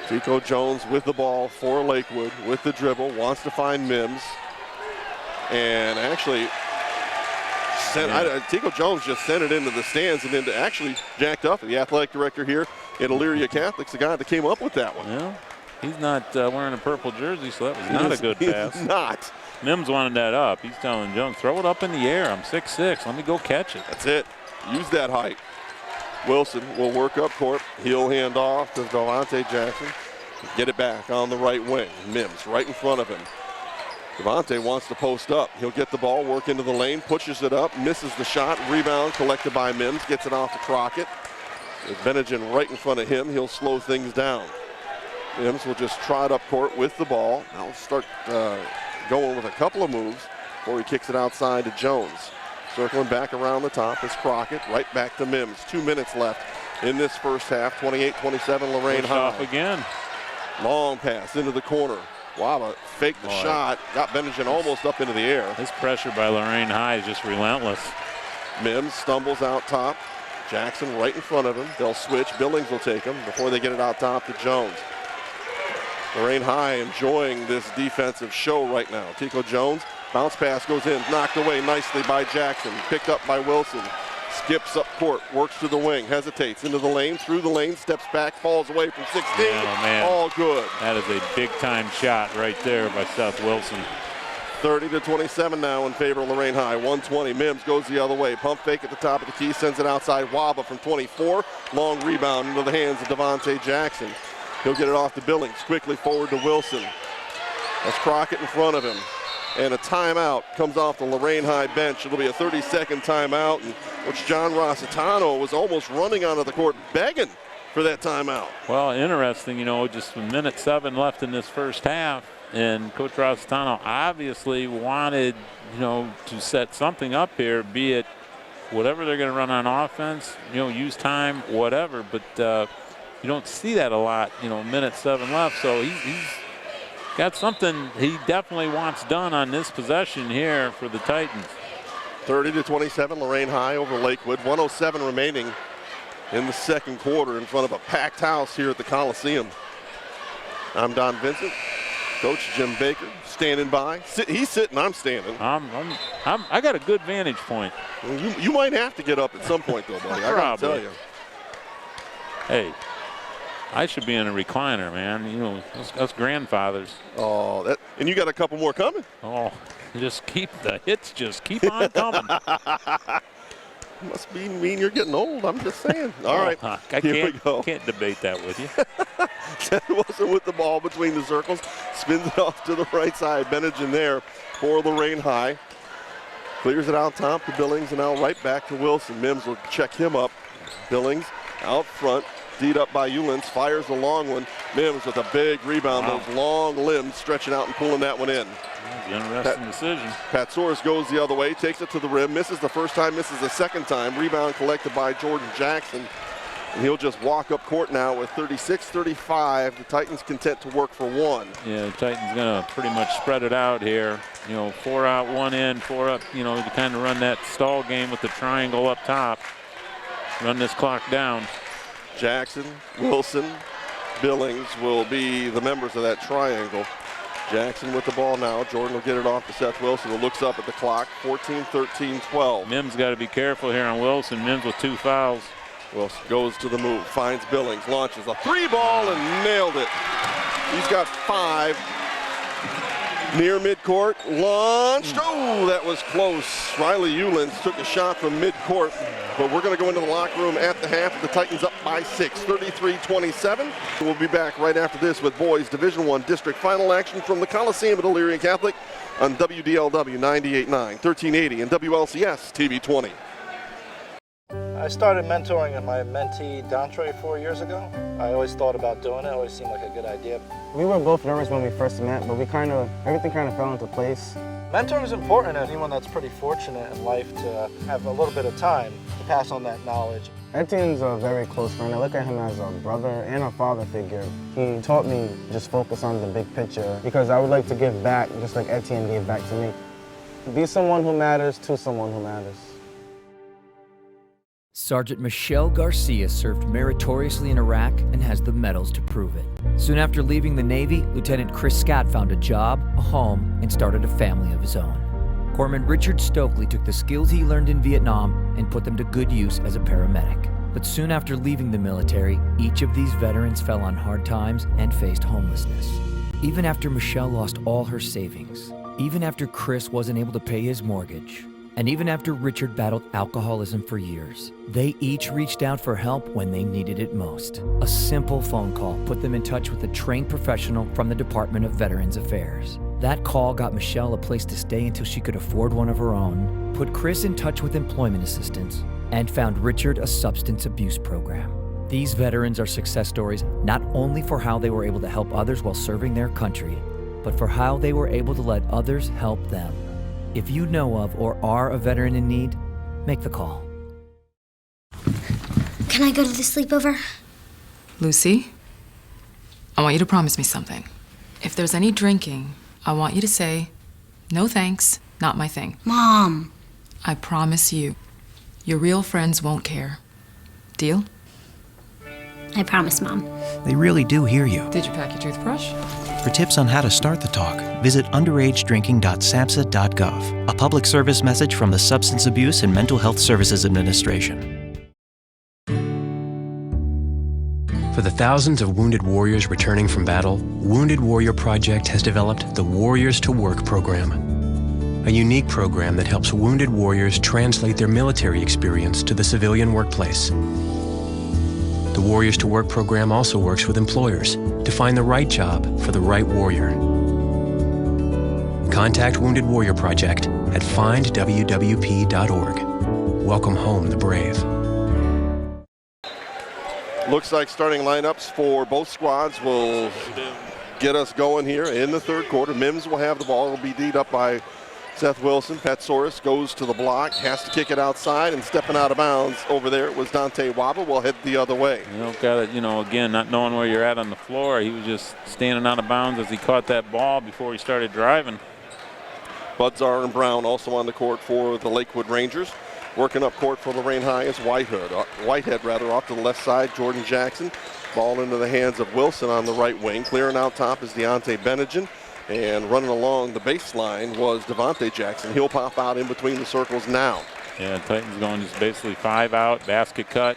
Tico Jones with the ball for Lakewood with the dribble, wants to find Mims. And actually, Tico Jones just sent it into the stands and into actually Jack Duffy, the athletic director here at Elyria Catholics, the guy that came up with that one. Yeah, he's not wearing a purple jersey, so that was not a good pass. He's not. Mims wanted that up. He's telling Jones, throw it up in the air. I'm 6'6". Let me go catch it. That's it. Use that height. Wilson will work up court. He'll hand off to Devontae Jackson. Get it back on the right wing. Mims right in front of him. Devontae wants to post up. He'll get the ball, work into the lane, pushes it up, misses the shot. Rebound collected by Mims. Gets it off to Crockett. With Bennigan right in front of him, he'll slow things down. Mims will just trot up court with the ball. Now we'll start going with a couple of moves before he kicks it outside to Jones. Circling back around the top is Crockett, right back to Mims. 2 minutes left in this first half. 28-27, Lorain High. Off again. Long pass into the corner. Waba faked the shot, got Bennigan almost up into the air. This pressure by Lorain High is just relentless. Mims stumbles out top. Jackson right in front of him. They'll switch. Billings will take him before they get it out top to Jones. Lorain High enjoying this defensive show right now. Tico Jones, bounce pass goes in, knocked away nicely by Jackson, picked up by Wilson. Skips up court, works to the wing, hesitates into the lane, through the lane, steps back, falls away from 16. Oh, man. All good. That is a big-time shot right there by Seth Wilson. 30-27 now in favor of Lorain High. 120. Mims goes the other way. Pump fake at the top of the key, sends it outside. Waba from 24. Long rebound into the hands of Devontae Jackson. He'll get it off to Billings. Quickly forward to Wilson. That's Crockett in front of him. And a timeout comes off the Lorain High bench. It'll be a 30-second timeout. And Coach John Rossitano was almost running onto the court begging for that timeout. Well, interesting, you know, just a minute 7 left in this first half, and Coach Rossitano obviously wanted, you know, to set something up here, be it whatever they're going to run on offense, you know, use time, whatever, but you don't see that a lot, you know, minute 7 left, so he's got something he definitely wants done on this possession here for the Titans. 30-27, Lorain High over Lakewood. 1:07 remaining in the second quarter in front of a packed house here at the Coliseum. I'm Don Vincent. Coach Jim Baker standing by. He's sitting, I'm standing. I got a good vantage point. You might have to get up at some point, though, buddy. I gotta tell you. Hey, I should be in a recliner, man. You know, us grandfathers. Oh, and you got a couple more coming. Oh, just keep the hits, just keep on coming. Must mean you're getting old. I'm just saying. All right, here we go. Can't debate that with you. Ted Wilson with the ball between the circles, spins it off to the right side. Benningen there for Lorain High. Clears it out top to Billings and now right back to Wilson. Mims will check him up. Billings out front, D'd up by Ullins, fires a long one. Mims with a big rebound. Wow. Those long limbs stretching out and pulling that one in. Interesting decision. Patsoris goes the other way, takes it to the rim, misses the first time, misses the second time. Rebound collected by Jordan Jackson. And he'll just walk up court now with 36-35. The Titans content to work for one. Yeah, the Titans going to pretty much spread it out here. You know, 4 out, 1 in, 4 up, you know, to kind of run that stall game with the triangle up top. Run this clock down. Jackson, Wilson, Billings will be the members of that triangle. Jackson with the ball now. Jordan will get it off to Seth Wilson, who looks up at the clock. 14, 13, 12. Mims got to be careful here on Wilson. Mims with 2 fouls. Wilson goes to the move, finds Billings, launches a 3-ball and nailed it. He's got 5. Near midcourt, launched. Oh, that was close. Riley Ullins took a shot from midcourt, but we're going to go into the locker room at the half. The Titans up by 6, 33-27. We'll be back right after this with boys Division I District Final action from the Coliseum at Elyria Catholic on WDLW 98.9, 1380, and WLCS TV 20. I started mentoring my mentee, Dantre, 4 years ago. I always thought about doing it. It always seemed like a good idea. We were both nervous when we first met, but everything kind of fell into place. Mentoring is important to anyone that's pretty fortunate in life to have a little bit of time to pass on that knowledge. Etienne's a very close friend. I look at him as a brother and a father figure. He taught me just focus on the big picture because I would like to give back just like Etienne gave back to me. Be someone who matters to someone who matters. Sergeant Michelle Garcia served meritoriously in Iraq and has the medals to prove it. Soon after leaving the Navy, Lieutenant Chris Scott found a job, a home, and started a family of his own. Corpsman Richard Stokely took the skills he learned in Vietnam and put them to good use as a paramedic. But soon after leaving the military, each of these veterans fell on hard times and faced homelessness. Even after Michelle lost all her savings, even after Chris wasn't able to pay his mortgage, and even after Richard battled alcoholism for years, they each reached out for help when they needed it most. A simple phone call put them in touch with a trained professional from the Department of Veterans Affairs. That call got Michelle a place to stay until she could afford one of her own, put Chris in touch with employment assistance, and found Richard a substance abuse program. These veterans are success stories not only for how they were able to help others while serving their country, but for how they were able to let others help them. If you know of or are a veteran in need, make the call. Can I go to the sleepover? Lucy, I want you to promise me something. If there's any drinking, I want you to say, no thanks, not my thing. Mom. I promise you, your real friends won't care. Deal? I promise, Mom. They really do hear you. Did you pack your toothbrush? For tips on how to start the talk, visit underagedrinking.samhsa.gov. A public service message from the Substance Abuse and Mental Health Services Administration. For the thousands of wounded warriors returning from battle, Wounded Warrior Project has developed the Warriors to Work program, a unique program that helps wounded warriors translate their military experience to the civilian workplace. The Warriors to Work program also works with employers to find the right job for the right warrior. Contact Wounded Warrior Project at findwwp.org welcome home the brave. Looks like starting lineups for both squads will get us going here in the third quarter. Mims will have the ball. It'll be D'd up by Seth Wilson. Petsoris goes to the block, has to kick it outside, and stepping out of bounds over there was Dante Waba. Will head the other way. Again, not knowing where you're at on the floor, he was just standing out of bounds as he caught that ball before he started driving. Budzar and Brown also on the court for the Lakewood Rangers. Working up court for Lorain High is Whitehead off to the left side. Jordan Jackson. Ball into the hands of Wilson on the right wing. Clearing out top is Deontay Bennigan. And running along the baseline was Devontae Jackson. He'll pop out in between the circles now. Yeah, Titans going just basically 5 out, basket cut.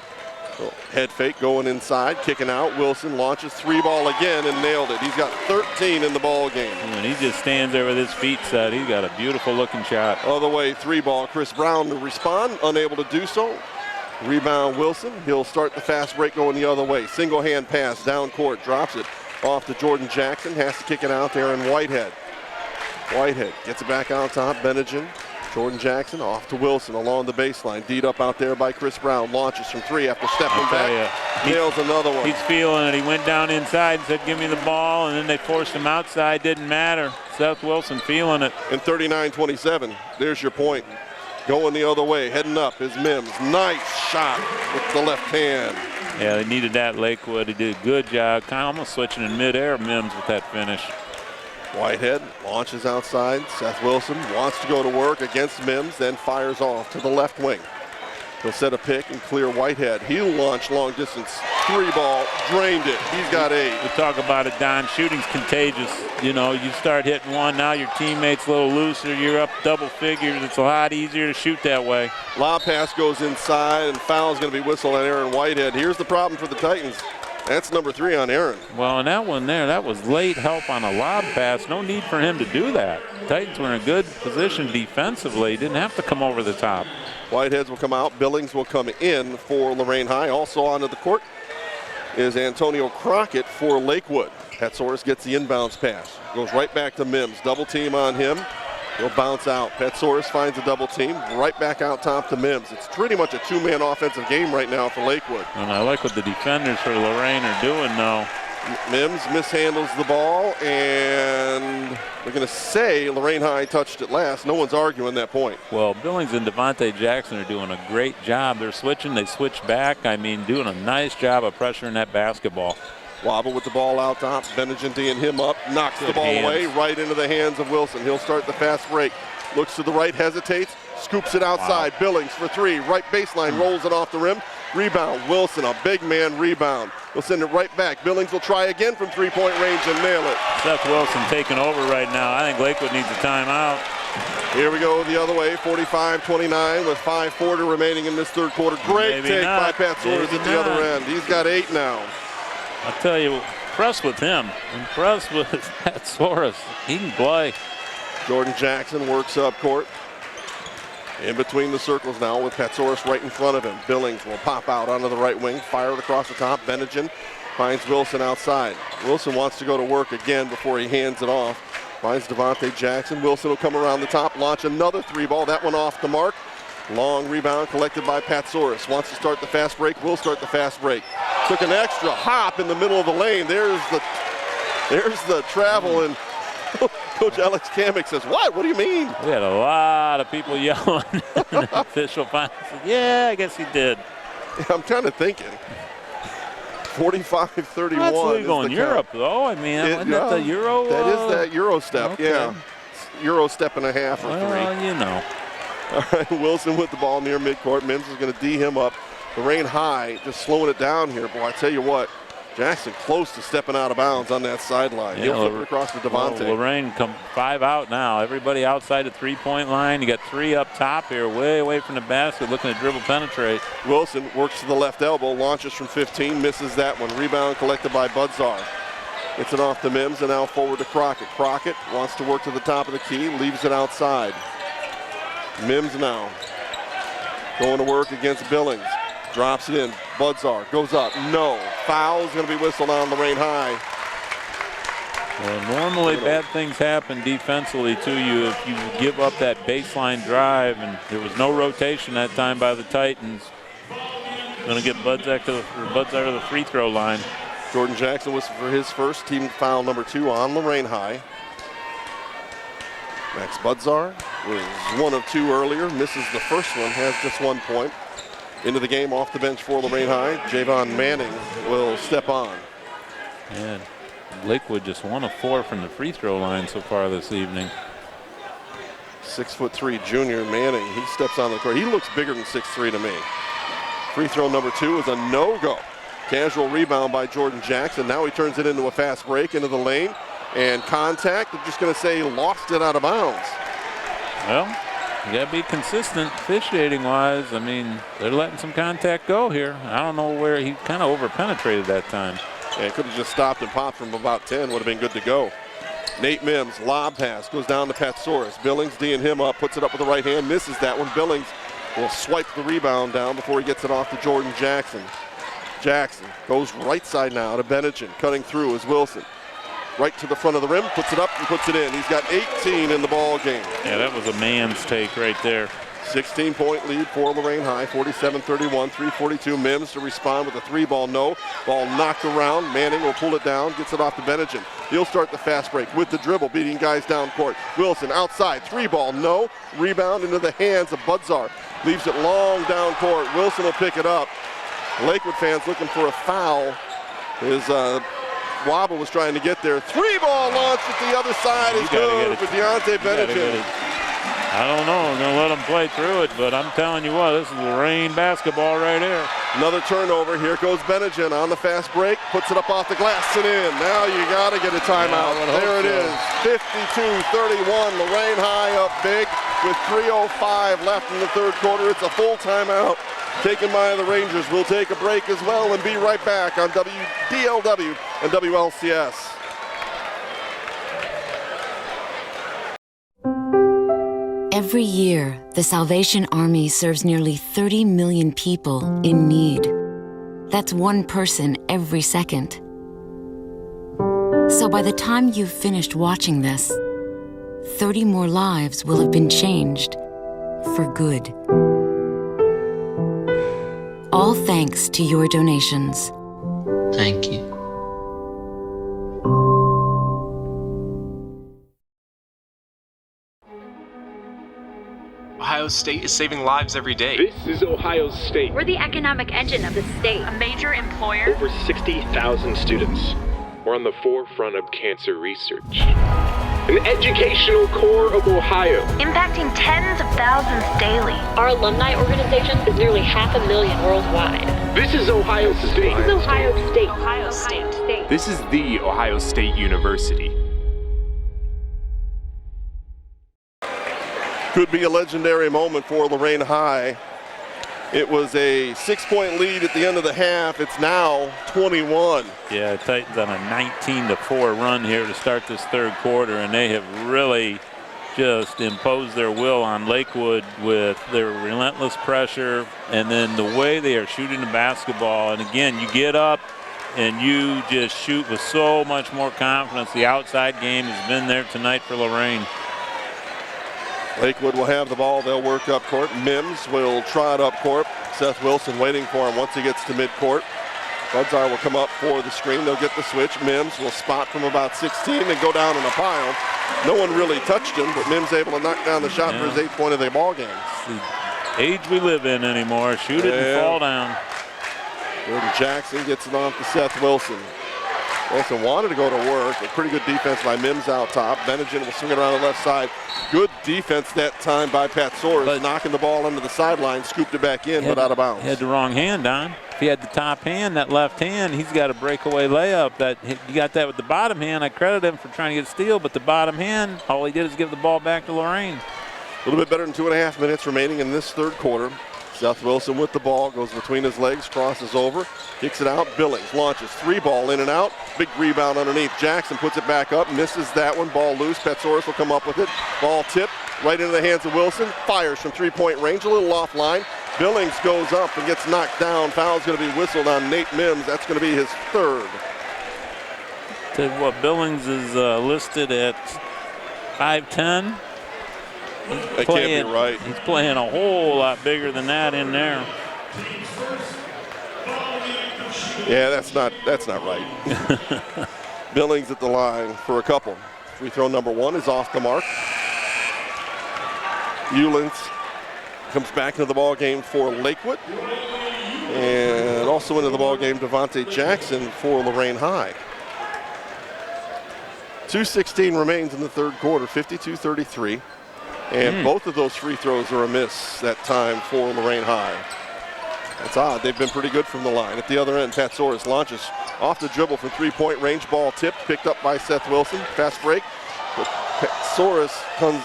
Head fake going inside, kicking out. Wilson launches 3-ball again and nailed it. He's got 13 in the ball game. And he just stands there with his feet set. He's got a beautiful looking shot. Other way, 3-ball. Chris Brown to respond, unable to do so. Rebound Wilson. He'll start the fast break going the other way. Single hand pass down court, drops it off to Jordan Jackson. Has to kick it out there, and Whitehead gets it back on top. Bennigan. Jordan Jackson off to Wilson along the baseline. D'd up out there by Chris Brown. Launches from 3 after stepping back. Nails another one. He's feeling it. He went down inside and said, give me the ball, and then they forced him outside. Didn't matter. Seth Wilson feeling it. And 39-27. There's your point. Going the other way. Heading up is Mims. Nice shot with the left hand. Yeah, they needed that, Lakewood. He did a good job. Kind of almost switching in midair, Mims, with that finish. Whitehead launches outside. Seth Wilson wants to go to work against Mims, then fires off to the left wing. He'll set a pick and clear Whitehead. He'll launch long distance. 3-ball, drained it. He's got 8. We talk about it, Don. Shooting's contagious. You start hitting one, now your teammate's a little looser. You're up double figures. It's a lot easier to shoot that way. Lob pass goes inside, and foul's going to be whistled on Aaron Whitehead. Here's the problem for the Titans. That's number 3 on Aaron. Well, and that one there, that was late help on a lob pass. No need for him to do that. Titans were in a good position defensively. Didn't have to come over the top. Whiteheads will come out. Billings will come in for Lorain High. Also onto the court is Antonio Crockett for Lakewood. Petsoris gets the inbounds pass. Goes right back to Mims. Double team on him. He'll bounce out. Petsoris finds a double team. Right back out top to Mims. It's pretty much a 2-man offensive game right now for Lakewood. And I like what the defenders for Lorain are doing now. Mims mishandles the ball, and they're going to say Lorain High touched it last. No one's arguing that point. Well, Billings and Devontae Jackson are doing a great job. They're switching. They switch back. I mean, doing a nice job of pressuring that basketball. Wobble with the ball out top. Bennigan teeing him up. Knocks the ball away right into the hands of Wilson. He'll start the fast break. Looks to the right, hesitates. Scoops it outside. Wow. Billings for 3. Right baseline. Rolls it off the rim. Rebound. Wilson, a big man rebound. He'll send it right back. Billings will try again from 3-point range and nail it. Seth Wilson taking over right now. I think Lakewood needs a timeout. Here we go the other way. 45-29 with 5:40 remaining in this third quarter. Great take by Petsoris at the other end. He's got 8 now. I'll tell you, impressed with him. Impressed with Petsoris. He can play. Jordan Jackson works up court. In between the circles now with Petsoris right in front of him. Billings will pop out onto the right wing, fire it across the top. Bennigan finds Wilson outside. Wilson wants to go to work again before he hands it off. Finds Devontae Jackson. Wilson will come around the top, launch another 3-ball. That one off the mark. Long rebound collected by Petsoris. Wants to start the fast break. Will start the fast break. Took an extra hop in the middle of the lane. There's the travel, and Coach Alex Kamick says, what? What do you mean? We had a lot of people yelling. The official finally said, yeah, I guess he did. Yeah, I'm kind of thinking. 45-31. That's legal in Europe, though. I mean, isn't that the Euro? That is that Euro step, okay. Yeah. Euro step and a half or 3. Well, you know. All right, Wilson with the ball near midcourt. Mims is going to D him up. Lorain High just slowing it down here. Boy, I tell you what, Jackson close to stepping out of bounds on that sideline. Yeah, He'll flip it across to Devontae. Well, Lorain come 5 out now. Everybody outside the 3-point line. You got 3 up top here, way away from the basket, looking to dribble penetrate. Wilson works to the left elbow, launches from 15, misses that one. Rebound collected by Budzar. Gets it off to Mims and now forward to Crockett. Crockett wants to work to the top of the key, leaves it outside. Mims now going to work against Billings. Drops it in. Budzar goes up. No. Foul's going to be whistled on Lorain High. Well, normally bad things happen defensively to you if you give up that baseline drive, and there was no rotation that time by the Titans. Going to get Budzak to the free throw line. Jordan Jackson was for his first team foul number 2 on Lorain High. Max Budzar was 1 of 2 earlier, misses the first one, has just 1 point. Into the game off the bench for Lorain High, Javon Manning will step on. And Lakewood just 1 of 4 from the free throw line so far this evening. 6'3" junior Manning, he steps on the court. He looks bigger than 6'3" to me. Free throw number 2 is a no-go. Casual rebound by Jordan Jackson. Now he turns it into a fast break into the lane. And contact, I'm just going to say lost it out of bounds. Well, you got to be consistent officiating-wise. I mean, they're letting some contact go here. I don't know where he kind of over-penetrated that time. Yeah, could have just stopped and popped from about 10. Would have been good to go. Nate Mims, lob pass, goes down to Patsaurus. Billings D'ing him up, puts it up with the right hand, misses that one. Billings will swipe the rebound down before he gets it off to Jordan Jackson. Jackson goes right side now to Benetton. Cutting through is Wilson. Right to the front of the rim, puts it up and puts it in. He's got 18 in the ball game. Yeah, that was a man's take right there. 16-point lead for Lorain High, 47-31, 3:42. Mims to respond with a 3-ball no. Ball knocked around. Manning will pull it down, gets it off to Benetton. He'll start the fast break with the dribble, beating guys down court. Wilson outside, 3-ball no. Rebound into the hands of Budzar. Leaves it long down court. Wilson will pick it up. Lakewood fans looking for a foul. His Wobble was trying to get there. 3-ball launch at the other side is good for Deontay Benetton. I don't know. I'm going to let him play through it, but I'm telling you what, this is Lorain basketball right here. Another turnover. Here goes Benetton on the fast break. Puts it up off the glass and in. Now you got to get a timeout. There it is. 52-31. Lorain High up big with 3:05 left in the third quarter. It's a full timeout taken by the Rangers. We'll take a break as well and be right back on WDLW and WLCS. Every year, the Salvation Army serves nearly 30 million people in need. That's one person every second. So by the time you've finished watching this, 30 more lives will have been changed for good. All thanks to your donations. Thank you. Ohio State is saving lives every day. This is Ohio State. We're the economic engine of the state, a major employer. Over 60,000 students. We're on the forefront of cancer research. An educational core of Ohio. Impacting tens of thousands daily. Our alumni organization is nearly 500,000 worldwide. This is Ohio State. This is Ohio State. Ohio State. This is the Ohio State University. Could be a legendary moment for Lorain High. It was a 6-point lead at the end of the half. It's now 21. Yeah, Titans on a 19-4 run here to start this third quarter, and they have really just imposed their will on Lakewood with their relentless pressure and then the way they are shooting the basketball. And again, you get up and you just shoot with so much more confidence. The outside game has been there tonight for Lorain. Lakewood will have the ball. They'll work up court. Mims will trot up court. Seth Wilson waiting for him once he gets to midcourt. Budzar will come up for the screen. They'll get the switch. Mims will spot from about 16 and go down in a pile. No one really touched him, but Mims able to knock down the shot for his 8th point of the ball game. It's the age we live in anymore. Shoot it and fall down. Jordan Jackson gets it off to Seth Wilson. Wilson wanted to go to work. A pretty good defense by Mims out top. Benetton will swing it around the left side. Good defense that time by Patsaurus, knocking the ball into the sideline, scooped it back in, but out of bounds. He had the wrong hand on. If he had the top hand, that left hand, he's got a breakaway layup. He got that with the bottom hand. I credit him for trying to get a steal, but the bottom hand, all he did is give the ball back to Lorain. A little bit better than 2.5 minutes remaining in this third quarter. Seth Wilson with the ball, goes between his legs, crosses over, kicks it out. Billings launches, 3-ball in and out. Big rebound underneath. Jackson puts it back up, misses that one. Ball loose. Patsaurus will come up with it. Ball tipped right into the hands of Wilson. Fires from 3-point range, a little offline. Billings goes up and gets knocked down. Foul's going to be whistled on Nate Mims. That's going to be his third. Tell you what, Billings is listed at 5'10". That can't be right. He's playing a whole lot bigger than that in there. Yeah, that's not right. Billings at the line for a couple. Free throw number 1 is off the mark. Ullins comes back into the ball game for Lakewood. And also into the ball game, Devontae Jackson for Lorain High. 2:16 remains in the third quarter, 52-33. And both of those free throws are a miss that time for Lorain High. That's odd. They've been pretty good from the line. At the other end, Pat Soros launches off the dribble from three-point range. Ball tipped, picked up by Seth Wilson. Fast break. But Soros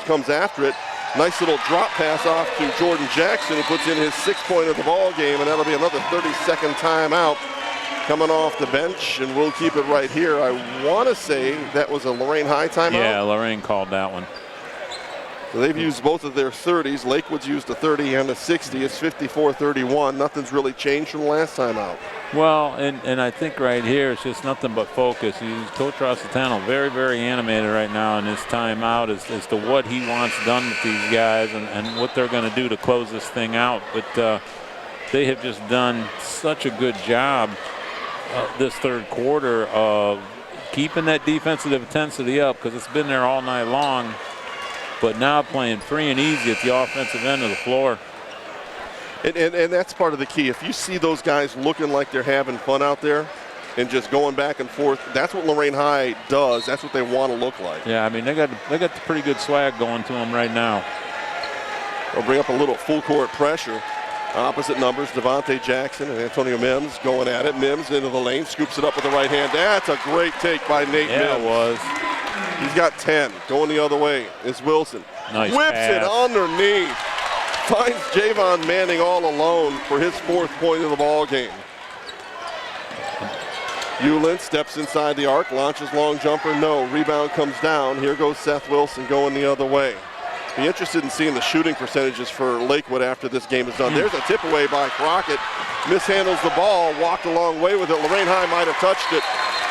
comes after it. Nice little drop pass off to Jordan Jackson, who puts in his 6th point of the ball game, and that'll be another 30-second timeout coming off the bench, and we'll keep it right here. I want to say that was a Lorain High timeout. Yeah, Lorain called that one. So they've used both of their 30s. Lakewood's used a 30 and a 60. It's 54-31. Nothing's really changed from the last time out. Well, and I think right here it's just nothing but focus. Coach Rossitano very, very animated right now in this timeout as to what he wants done with these guys and what they're going to do to close this thing out. But they have just done such a good job this third quarter of keeping that defensive intensity up because it's been there all night long. But now playing free and easy at the offensive end of the floor. And that's part of the key. If you see those guys looking like they're having fun out there and just going back and forth, that's what Lorain High does. That's what they want to look like. Yeah, I mean, they got the pretty good swag going to them right now. They'll bring up a little full court pressure. Opposite numbers, Devontae Jackson and Antonio Mims going at it. Mims into the lane, scoops it up with the right hand. That's a great take by Nate Mims. Yeah, it was. He's got 10. Going the other way is Wilson. Nice Whips pass. it underneath. Finds Javon Manning all alone for his 4th point of the ball game. Ullin steps inside the arc, launches long jumper, no. Rebound comes down. Here goes Seth Wilson going the other way. Be interested in seeing the shooting percentages for Lakewood after this game is done. There's a tip away by Crockett. Mishandles the ball, walked a long way with it. Lorain High might have touched it.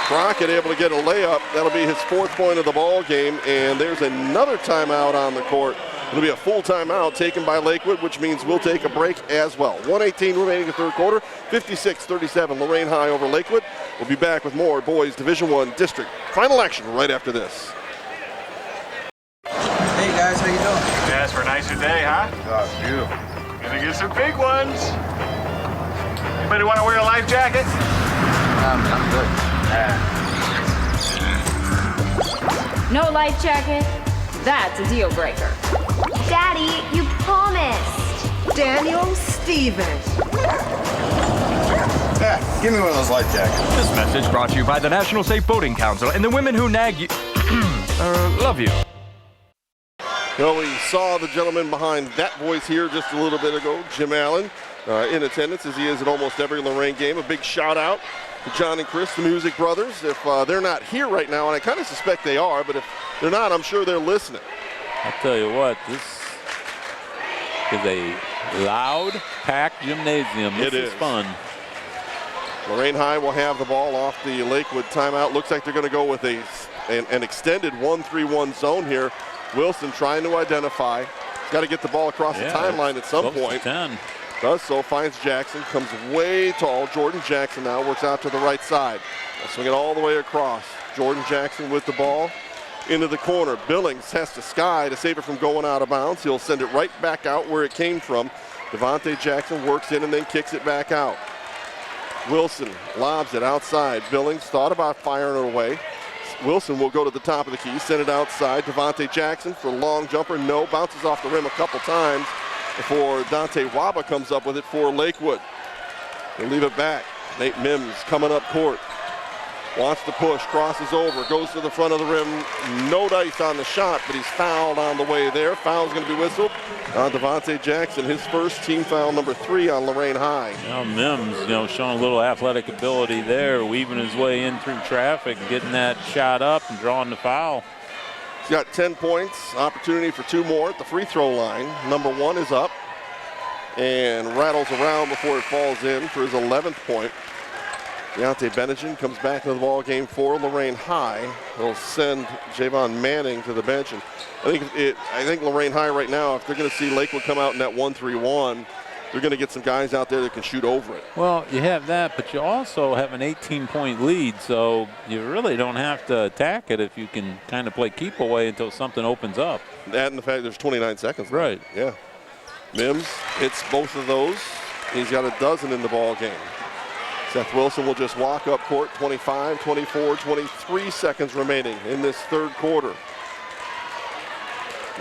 Crockett able to get a layup. That'll be his 4th point of the ball game. And there's another timeout on the court. It'll be a full timeout taken by Lakewood, which means we'll take a break as well. 1:18 remaining in the third quarter. 56-37 Lorain High over Lakewood. We'll be back with more boys Division I district final action right after this. Hey guys, how you doing? Yeah, it's for a nicer day, huh? Oh, it's beautiful. Gonna get some big ones. Anybody want to wear a life jacket? I'm good. No life jacket? That's a deal breaker. Daddy, you promised. Daniel Stevens. Yeah, give me one of those life jackets. This message brought to you by the National Safe Boating Council and the women who nag you. Love you. Well, we saw the gentleman behind that voice here just a little bit ago, Jim Allen, in attendance as he is at almost every Lorain game. A big shout out to John and Chris, the Music Brothers. If they're not here right now, and I kind of suspect they are, but if they're not, I'm sure they're listening. I'll tell you what, this is a loud, packed gymnasium. This is fun. Lorain High will have the ball off the Lakewood timeout. Looks like they're going to go with an extended 1-3-1 zone here. Wilson trying to identify. He's got to get the ball across the timeline at some point. 10. Does so, finds Jackson, comes way tall. Jordan Jackson now works out to the right side. They'll swing it all the way across. Jordan Jackson with the ball into the corner. Billings has to sky to save it from going out of bounds. He'll send it right back out where it came from. Devontae Jackson works in and then kicks it back out. Wilson lobs it outside. Billings thought about firing it away. Wilson will go to the top of the key, send it outside. Devontae Jackson for a long jumper, no. Bounces off the rim a couple times before Dante Waba comes up with it for Lakewood. They leave it back. Nate Mims coming up court. Wants to push, crosses over, goes to the front of the rim. No dice on the shot, but he's fouled on the way there. Foul's going to be whistled on Devontae Jackson. His first team foul, number 3 on Lorain High. Now Mims, showing a little athletic ability there, weaving his way in through traffic, getting that shot up and drawing the foul. He's got 10 points, opportunity for 2 more at the free throw line. Number 1 is up and rattles around before it falls in for his 11th point. Deontay Benjamin comes back into the ball game for Lorain High. They'll send Javon Manning to the bench. And I think Lorain High right now, if they're going to see Lakewood come out in that 1-3-1, they're going to get some guys out there that can shoot over it. Well, you have that, but you also have an 18-point lead, so you really don't have to attack it if you can kind of play keep away until something opens up. That and the fact there's 29 seconds left. Right. Yeah. Mims hits both of those. He's got a dozen in the ball game. Seth Wilson will just walk up court. 25, 24, 23 seconds remaining in this third quarter.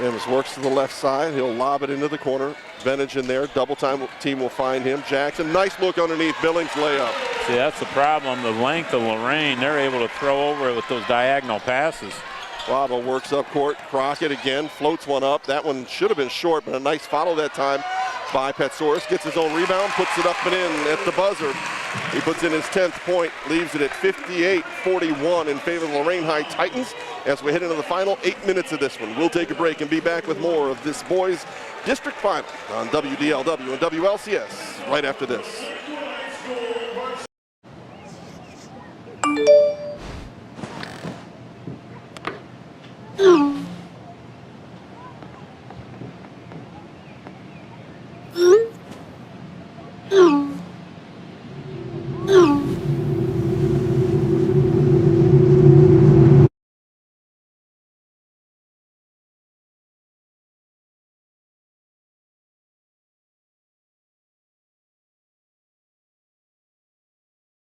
Mims works to the left side. He'll lob it into the corner. Benage in there. Double time team will find him. Jackson, nice look underneath. Billings layup. See, that's the problem. The length of Lorain, they're able to throw over it with those diagonal passes. Waba works up court. Crockett again floats one up. That one should have been short, but a nice follow that time by Petsoris. Gets his own rebound, puts it up and in at the buzzer. He puts in his 10th point, leaves it at 58-41 in favor of the Lorain High Titans as we head into the final 8 minutes of this one. We'll take a break and be back with more of this boys district final on WDLW and WLCS right after this.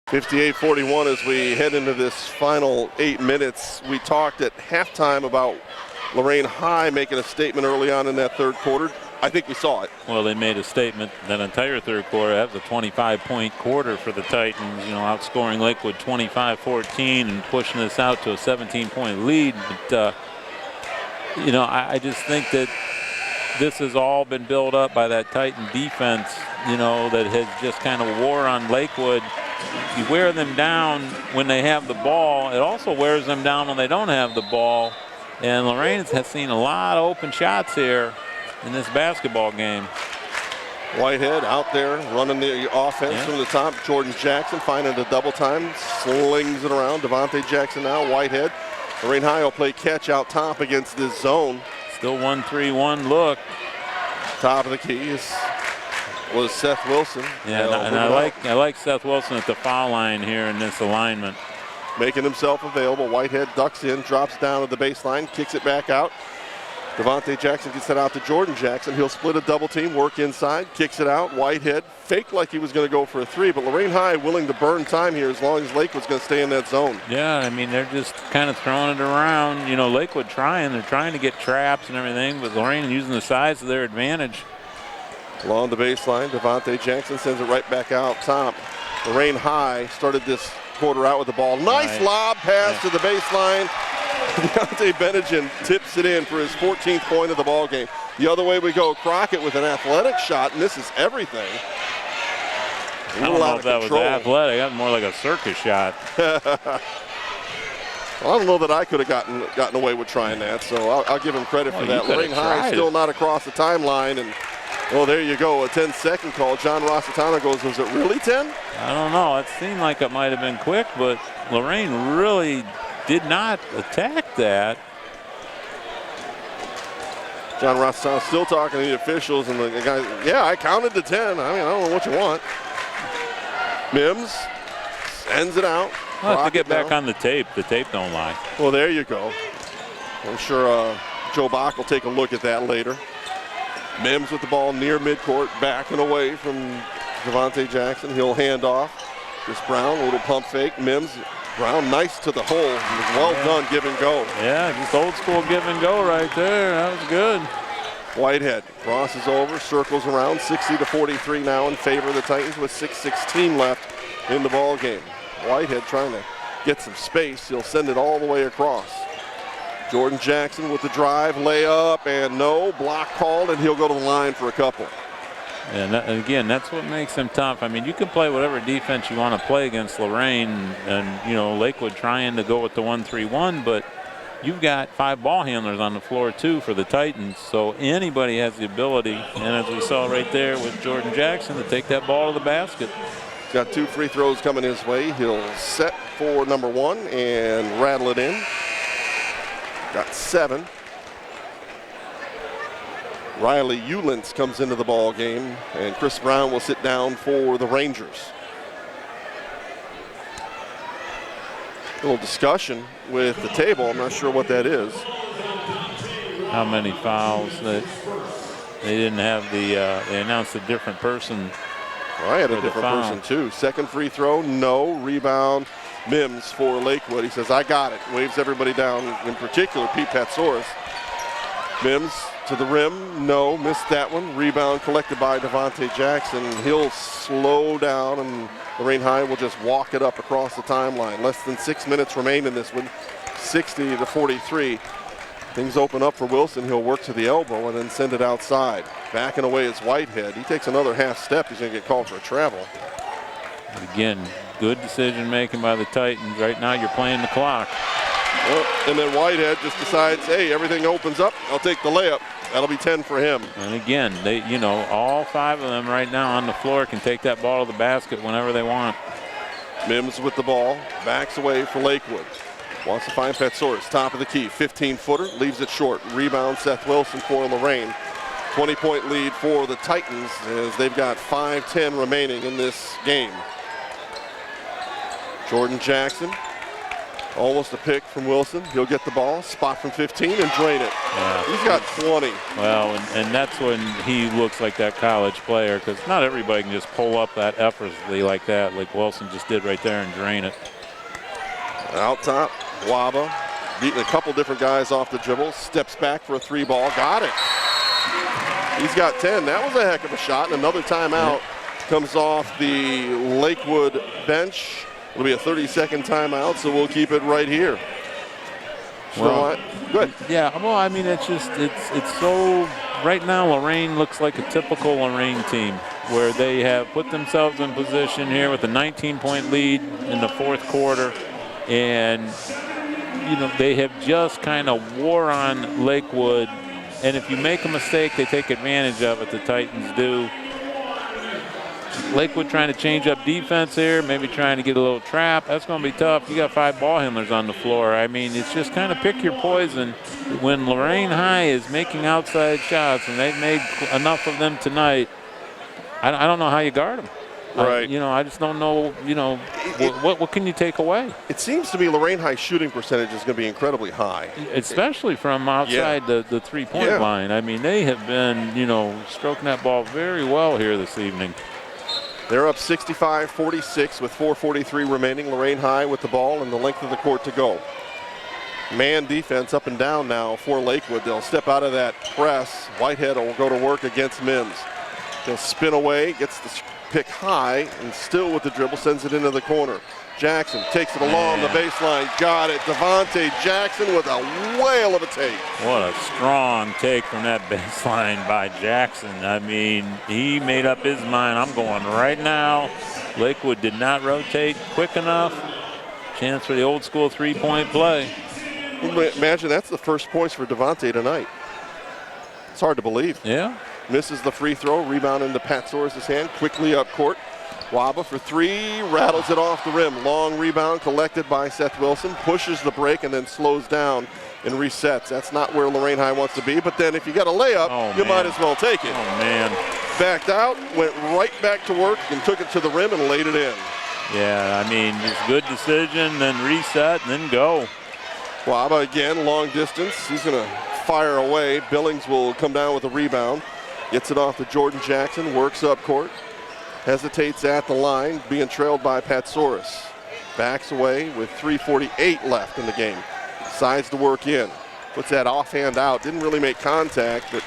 (58-41) as we head into this final 8 minutes. We talked at halftime about Lorain High making a statement early on in that third quarter. I think we saw it. Well, they made a statement that entire third quarter. That was a 25-point quarter for the Titans, you know, outscoring Lakewood 25-14 and pushing this out to a 17-point lead. But, you know, I just think that this has all been built up by that Titan defense, you know, that has just kind of wore on Lakewood. You wear them down when they have the ball. It also wears them down when they don't have the ball. And Lorain has seen a lot of open shots here in this basketball game. Whitehead out there running the offense from the top. Jordan Jackson finding a double time, slings it around. Devontae Jackson now, Whitehead. Lorain High will play catch out top against this zone. Still 1-3-1 look. Top of the key was Seth Wilson. Yeah, and I like Seth Wilson at the foul line here in this alignment. Making himself available. Whitehead ducks in, drops down to the baseline, kicks it back out. Devontae Jackson gets it out to Jordan Jackson. He'll split a double team, work inside, kicks it out. Whitehead faked like he was going to go for a three, but Lorain High willing to burn time here as long as Lakewood's going to stay in that zone. Yeah, I mean, they're just kind of throwing it around. You know, Lakewood they're trying to get traps and everything, but Lorain using the size to their advantage. Along the baseline, Devontae Jackson sends it right back out top. Lorain High started this quarter out with the ball. Nice lob pass to the baseline. Deontay Benjamin tips it in for his 14th point of the ball game. The other way we go, Crockett with an athletic shot, and this is everything. I don't know if that was athletic. That was more like a circus shot. Well, I don't know that I could have gotten away with trying that, so I'll give him credit for that. Lorain High still not across the timeline, and well, there you go, a 10-second call. John Rossitano goes, was it really 10? I don't know. It seemed like it might have been quick, but Lorain really did not attack that. John Rossitano still talking to the officials, and the guy, yeah, I counted to 10. I mean, I don't know what you want. Mims ends it out. I'll have to get back on the tape. The tape don't lie. Well, there you go. I'm sure Joe Bach will take a look at that later. Mims with the ball near midcourt, backing away from Devontae Jackson. He'll hand off. Chris Brown, a little pump fake. Mims, Brown, nice to the hole. Well done, give and go. Yeah, just old school give and go right there. That was good. Whitehead crosses over, circles around. 60-43 now in favor of the Titans with 6:16 left in the ball game. Whitehead trying to get some space. He'll send it all the way across. Jordan Jackson with the drive, layup, and no, block called, and he'll go to the line for a couple. And again, that's what makes them tough. I mean, you can play whatever defense you want to play against Lorain, and you know, Lakewood trying to go with the 1-3-1, but you've got 5 ball handlers on the floor too for the Titans, so anybody has the ability, and as we saw right there with Jordan Jackson, to take that ball to the basket. He's got 2 free throws coming his way. He'll set for number 1 and rattle it in. Got 7. Riley Ullentz comes into the ball game, and Chris Brown will sit down for the Rangers. A little discussion with the table. I'm not sure what that is. How many fouls that they didn't have the, they announced a different person. Well, I had a different person too. Second free throw, no. Rebound, Mims for Lakewood. He says, I got it. Waves everybody down, in particular Pete Patsaurus. Mims to the rim, no. Missed that one. Rebound collected by Devontae Jackson. He'll slow down, and Lorain High will just walk it up across the timeline. Less than 6 minutes remain in this one, 60-43. Things open up for Wilson. He'll work to the elbow and then send it outside. Backing away is Whitehead. He takes another half step. He's going to get called for a travel. But again, good decision making by the Titans. Right now you're playing the clock. Well, and then Whitehead just decides, hey, everything opens up. I'll take the layup. That'll be 10 for him. And again, they, you know, all 5 of them right now on the floor can take that ball to the basket whenever they want. Mims with the ball, backs away for Lakewood. Wants to find Patsaurus, top of the key, 15-footer, leaves it short. Rebound, Seth Wilson for Lorain. 20-point lead for the Titans as they've got 5:10 remaining in this game. Jordan Jackson, almost a pick from Wilson. He'll get the ball, spot from 15 and drain it. Yeah. He's got 20. Well, and that's when he looks like that college player, because not everybody can just pull up that effortlessly like that, like Wilson just did right there and drain it. Out top, Waba beating a couple different guys off the dribble, steps back for a 3-ball, got it. He's got 10. That was a heck of a shot. And another timeout comes off the Lakewood bench. It'll be a 30-second timeout, so we'll keep it right here. Well, good. Yeah, well, I mean, it's just, it's so, right now Lorain looks like a typical Lorain team where they have put themselves in position here with a 19-point lead in the 4th quarter. And, you know, they have just kind of wore on Lakewood. And if you make a mistake, they take advantage of it. The Titans do. Lakewood trying to change up defense here, maybe trying to get a little trap. That's going to be tough. You got 5 ball handlers on the floor. I mean, it's just kind of pick your poison. When Lorain High is making outside shots, and they've made enough of them tonight, I don't know how you guard them. Right. You know, I just don't know, you know, what can you take away? It seems to me Lorain High shooting percentage is going to be incredibly high. Especially from outside the 3-point line. I mean, they have been, you know, stroking that ball very well here this evening. They're up 65-46 with 4:43 remaining. Lorain High with the ball and the length of the court to go. Man defense up and down now for Lakewood. They'll step out of that press. Whitehead will go to work against Mims. He'll spin away, gets the pick high, and still with the dribble, sends it into the corner. Jackson takes it along the baseline, got it. Devontae Jackson with a whale of a take. What a strong take from that baseline by Jackson. I mean, he made up his mind. I'm going right now. Lakewood did not rotate quick enough. Chance for the old school 3-point play. Imagine that's the first points for Devontae tonight. It's hard to believe. Yeah. Misses the free throw, rebound into Patsaurus' hand, quickly up court. Waba for 3, rattles it off the rim. Long rebound collected by Seth Wilson, pushes the break and then slows down and resets. That's not where Lorain High wants to be, but then if you got a layup, you might as well take it. Oh, man. Backed out, went right back to work and took it to the rim and laid it in. Yeah, I mean, it's a good decision, then reset, and then go. Waba again, long distance. He's going to fire away. Billings will come down with a rebound. Gets it off to Jordan Jackson, works up court. Hesitates at the line, being trailed by Patsaurus. Backs away with 3:48 left in the game. Decides to work in. Puts that offhand out. Didn't really make contact, but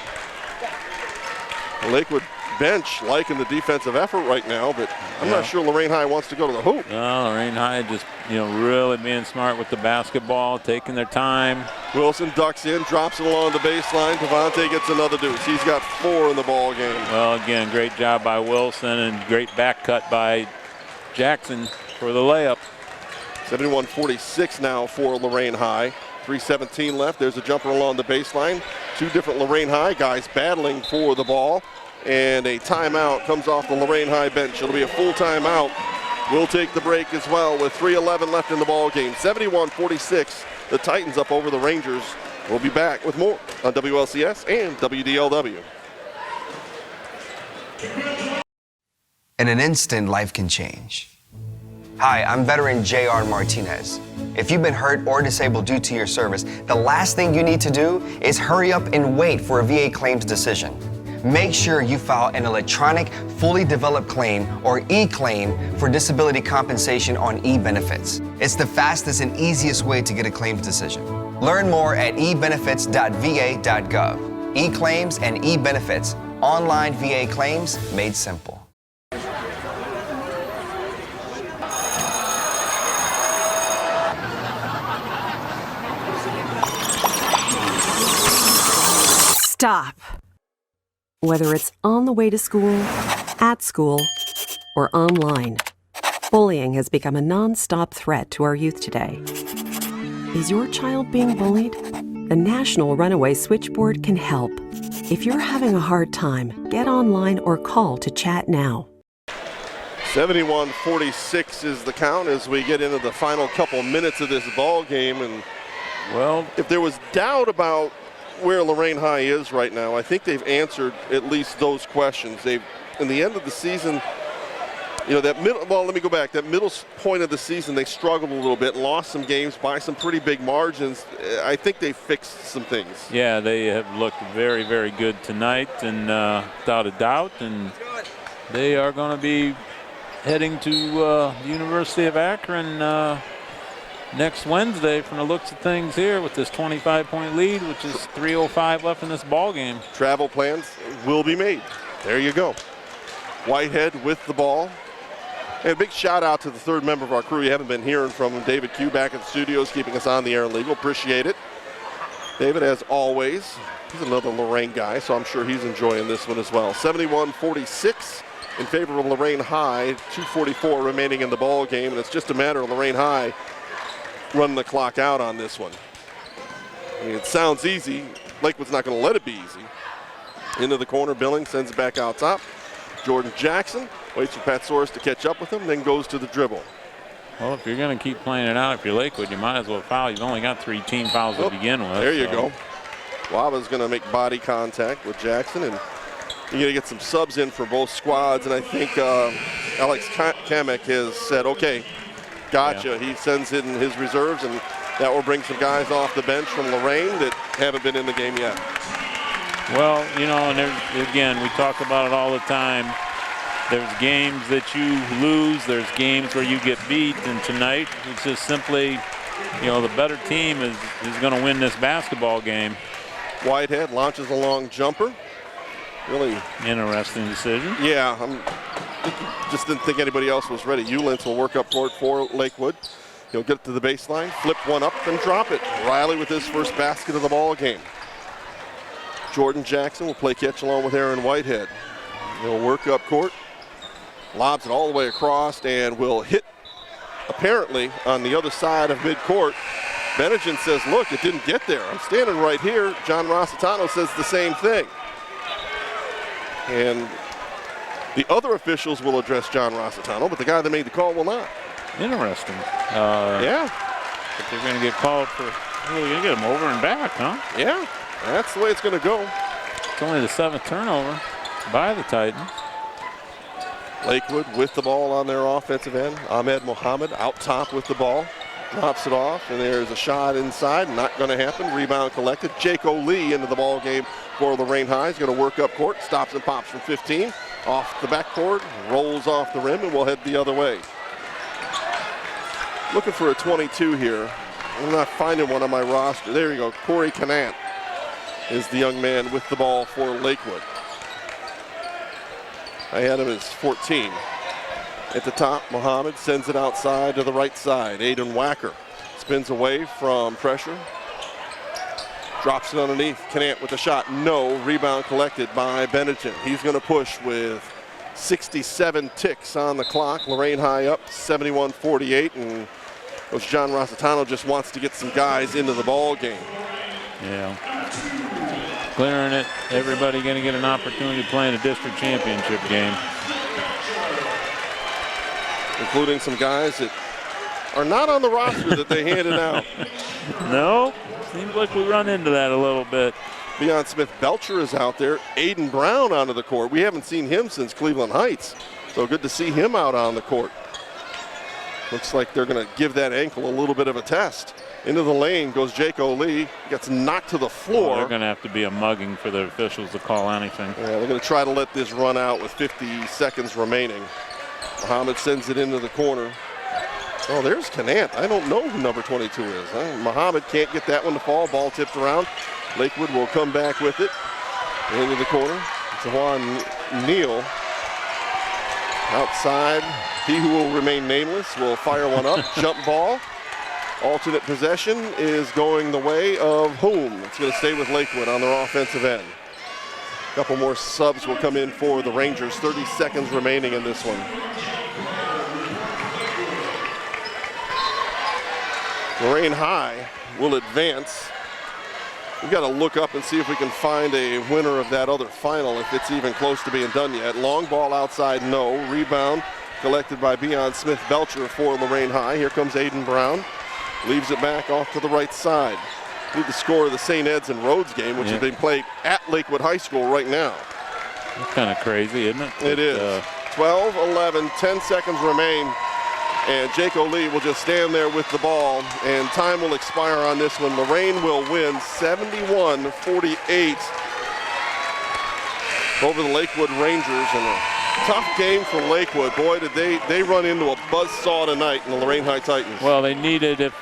Lakewood bench liking the defensive effort right now, but I'm not sure Lorain High wants to go to the hoop. No, Lorain High just, you know, really being smart with the basketball, taking their time. Wilson ducks in, drops it along the baseline. Devontae gets another deuce. He's got 4 in the ball game. Well, again, great job by Wilson and great back cut by Jackson for the layup. 71-46 now for Lorain High. 3:17 left. There's a jumper along the baseline. 2 different Lorain High guys battling for the ball. And a timeout comes off the Lorain High bench. It'll be a full timeout will take the break as well with 3:11 left in the ball game. 71-46, the Titans up over the Rangers. We'll be back with more on WLCS and WDLW. In an instant, life can change. Hi, I'm veteran J.R. Martinez. If you've been hurt or disabled due to your service, the last thing you need to do is hurry up and wait for a VA claims decision. Make sure you file an electronic, fully developed claim or e-claim for disability compensation on e-benefits. It's the fastest and easiest way to get a claims decision. Learn more at ebenefits.va.gov. E-claims and e-benefits, online VA claims made simple. Stop. Whether it's on the way to school, at school, or online, bullying has become a non-stop threat to our youth today. Is your child being bullied? The National Runaway Switchboard can help. If you're having a hard time, get online or call to chat now. 71-46 is the count as we get into the final couple minutes of this ball game. And well, if there was doubt about where Lorain High is right now, I think they've answered at least those questions. They've, in the end of the season, you know, that middle, well, let me go back. That middle point of the season, they struggled a little bit and lost some games by some pretty big margins. I think they fixed some things. Yeah, they have looked very, very good tonight, and without a doubt. And they are going to be heading to the University of Akron next Wednesday from the looks of things here with this 25-point lead, which is 3:05 left in this ball game. Travel plans will be made. There you go. Whitehead with the ball. And a big shout out to the third member of our crew. You haven't been hearing from him, David Q, back in the studios, keeping us on the air and legal. Appreciate it. David, as always, he's another Lorain guy, so I'm sure he's enjoying this one as well. 71-46 in favor of Lorain High. 2:44 remaining in the ball game, and it's just a matter of Lorain High running the clock out on this one. I mean, it sounds easy. Lakewood's not going to let it be easy. Into the corner, Billing sends it back out top. Jordan Jackson waits for Pat Soares to catch up with him, then goes to the dribble. Well, if you're going to keep playing it out, if you're Lakewood, you might as well foul. You've only got 3 team fouls to begin with. There you go. Waba's going to make body contact with Jackson, and you're going to get some subs in for both squads. And I think Alex Kamek has said, okay, gotcha. Yeah. He sends in his reserves, and that will bring some guys off the bench from Lorain that haven't been in the game yet. Well, you know, and again, we talk about it all the time. There's games that you lose. There's games where you get beat. And tonight, it's just simply, you know, the better team is going to win this basketball game. Whitehead launches a long jumper. Really interesting decision. Yeah, just didn't think anybody else was ready. Ulentz will work up court for Lakewood. He'll get to the baseline, flip one up, and drop it. Riley with his first basket of the ball game. Jordan Jackson will play catch along with Aaron Whitehead. He'll work up court, lobs it all the way across, and will hit apparently on the other side of midcourt. Benjamin says, look, it didn't get there. I'm standing right here. John Rossitano says the same thing. And the other officials will address John Rossitano, but the guy that made the call will not. Interesting. Yeah. But they're going to get called for, they're going to get him over and back, huh? Yeah, that's the way it's going to go. It's only the 7th turnover by the Titans. Lakewood with the ball on their offensive end. Ahmed Mohammed out top with the ball. Drops it off, and there's a shot inside. Not going to happen. Rebound collected. Jaco Lee into the ball game for Lorain High. He's going to work up court. Stops and pops from 15. Off the backboard. Rolls off the rim, and will head the other way. Looking for a 22 here. I'm not finding one on my roster. There you go. Corey Canant is the young man with the ball for Lakewood. I had him as 14. At the top, Mohammed sends it outside to the right side. Aiden Wacker spins away from pressure. Drops it underneath. Canant with a shot. No. Rebound collected by Benetton. He's going to push with 67 ticks on the clock. Lorain High up 71-48. And Coach John Rossitano just wants to get some guys into the ball game. Yeah. Clearing it. Everybody going to get an opportunity to play in a district championship game. including some guys that are not on the roster that they handed out. No, seems like we run into that a little bit. Deion Smith-Belcher is out there. Aiden Brown onto the court. We haven't seen him since Cleveland Heights, so good to see him out on the court. Looks like they're going to give that ankle a little bit of a test. Into the lane goes Jake O'Lee. Gets knocked to the floor. They're going to have to be a mugging for the officials to call anything. Yeah, they're going to try to let this run out with 50 seconds remaining. Muhammad sends it into the corner. Oh, there's Canant. I don't know who number 22 is. Muhammad can't get that one to fall. Ball tipped around. Lakewood will come back with it. Into the corner. Jawan Neal. Outside. He who will remain nameless will fire one up. Jump ball. Alternate possession is going the way of whom? It's going to stay with Lakewood on their offensive end. A couple more subs will come in for the Rangers. 30 seconds remaining in this one. Lorain High will advance. We've got to look up and see if we can find a winner of that other final, if it's even close to being done yet. Long ball outside, no. Rebound collected by Deion Smith-Belcher for Lorain High. Here comes Aiden Brown. Leaves it back off to the right side. Lead the score of the St. Ed's and Rhodes game, which is being played at Lakewood High School right now. That's kind of crazy, isn't it? It is. 12, 11, 10 seconds remain. And Jake O'Lee will just stand there with the ball, and time will expire on this one. Lorain will win 71-48 over the Lakewood Rangers. And a tough game for Lakewood. Boy, did they run into a buzzsaw tonight in the Lorain High Titans. Well, they needed a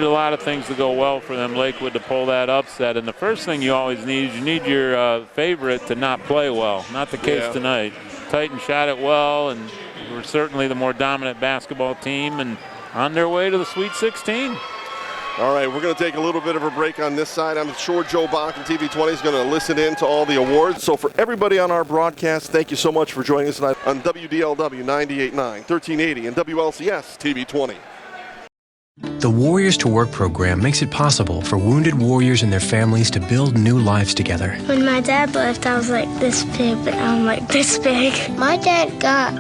lot of things to go well for them, Lakewood, to pull that upset. And the first thing you always need is you need your favorite to not play well. Not the case tonight. Titans shot it well, and were certainly the more dominant basketball team and on their way to the Sweet 16. All right, we're going to take a little bit of a break on this side. I'm sure Joe Bach and TV20 is going to listen in to all the awards. So for everybody on our broadcast, thank you so much for joining us tonight on WDLW 98.9, 1380, and WLCS TV20. The Warriors to Work program makes it possible for wounded warriors and their families to build new lives together. When my dad left, I was like this big, but now I'm like this big. My dad got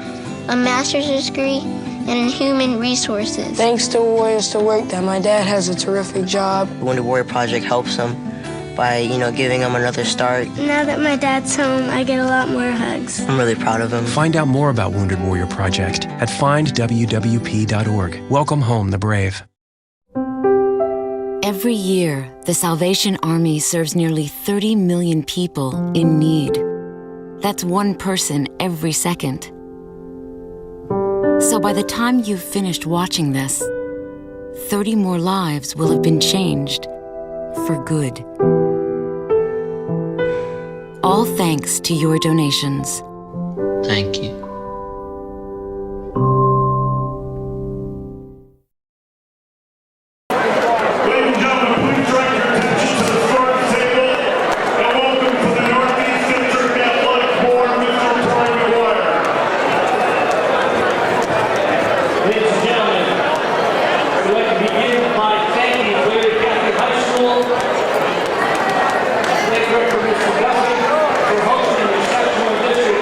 a master's degree in human resources. Thanks to Warriors to Work that my dad has a terrific job. The Wounded Warrior Project helps him by, giving him another start. Now that my dad's home, I get a lot more hugs. I'm really proud of him. Find out more about Wounded Warrior Project at findwwp.org. Welcome home the brave. Every year, the Salvation Army serves nearly 30 million people in need. That's one person every second. So by the time you've finished watching this, 30 more lives will have been changed for good. All thanks to your donations. Thank you. For hosting the reception of the district.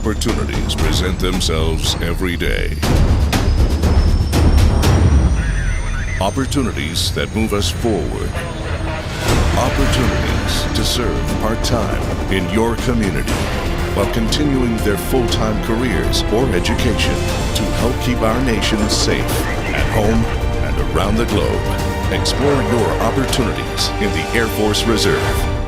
Opportunities present themselves every day. Opportunities that move us forward. Opportunities to serve part-time in your community while continuing their full-time careers or education to help keep our nation safe at home and around the globe. Explore your opportunities in the Air Force Reserve.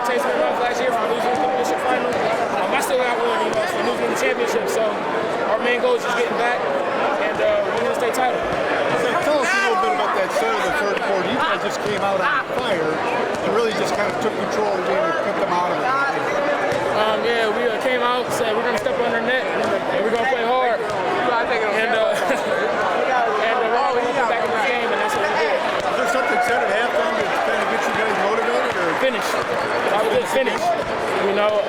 chasing it off last year from losing to the district final. I still got one, you know, from losing the championship. So our main goal is just getting back and winning the state title. So tell us a little bit about that start of the third quarter. You guys just came out on fire and really just kind of took control of the game and put them out of it. Yeah, we came out, said we're going to step on their net and we're going to play hard. And we're going to get back in the game, and that's what we did. Is there something said at halftime to kind of get you guys motivated? Or? Finish. I was just finish. You know,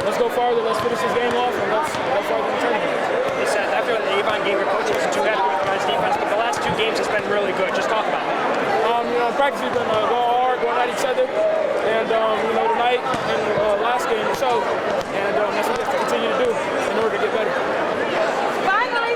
let's go farther. Let's finish this game off, and let's go farther in the tournament. Hey, Seth, after the Avon game, your coach wasn't too happy with the guys' defense, but the last 2 games has been really good. Just talk about it. You know, in practice we've been going hard, going at each other, and you know, tonight and last game or so, and that's what we have to continue to do in order to get better. Finally.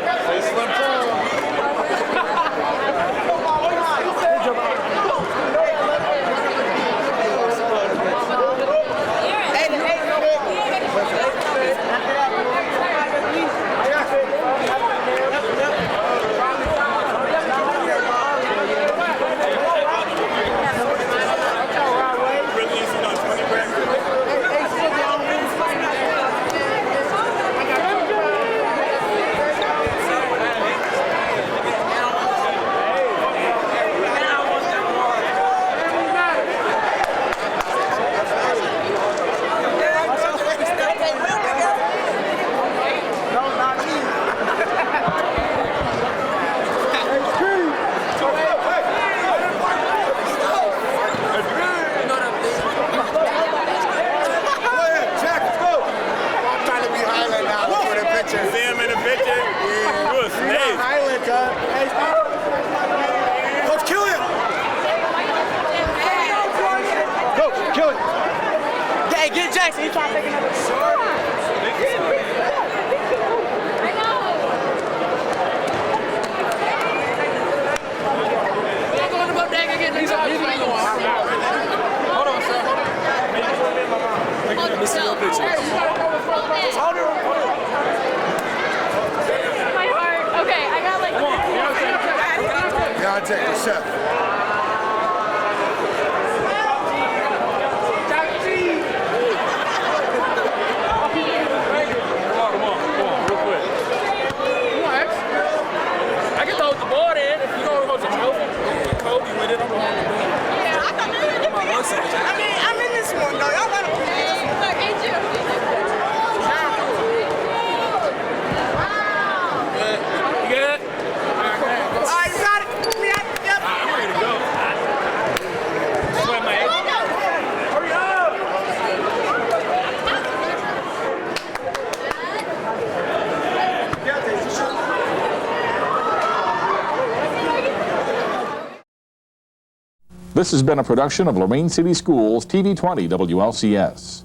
This has been a production of Lorain City Schools TV 20 WLCS.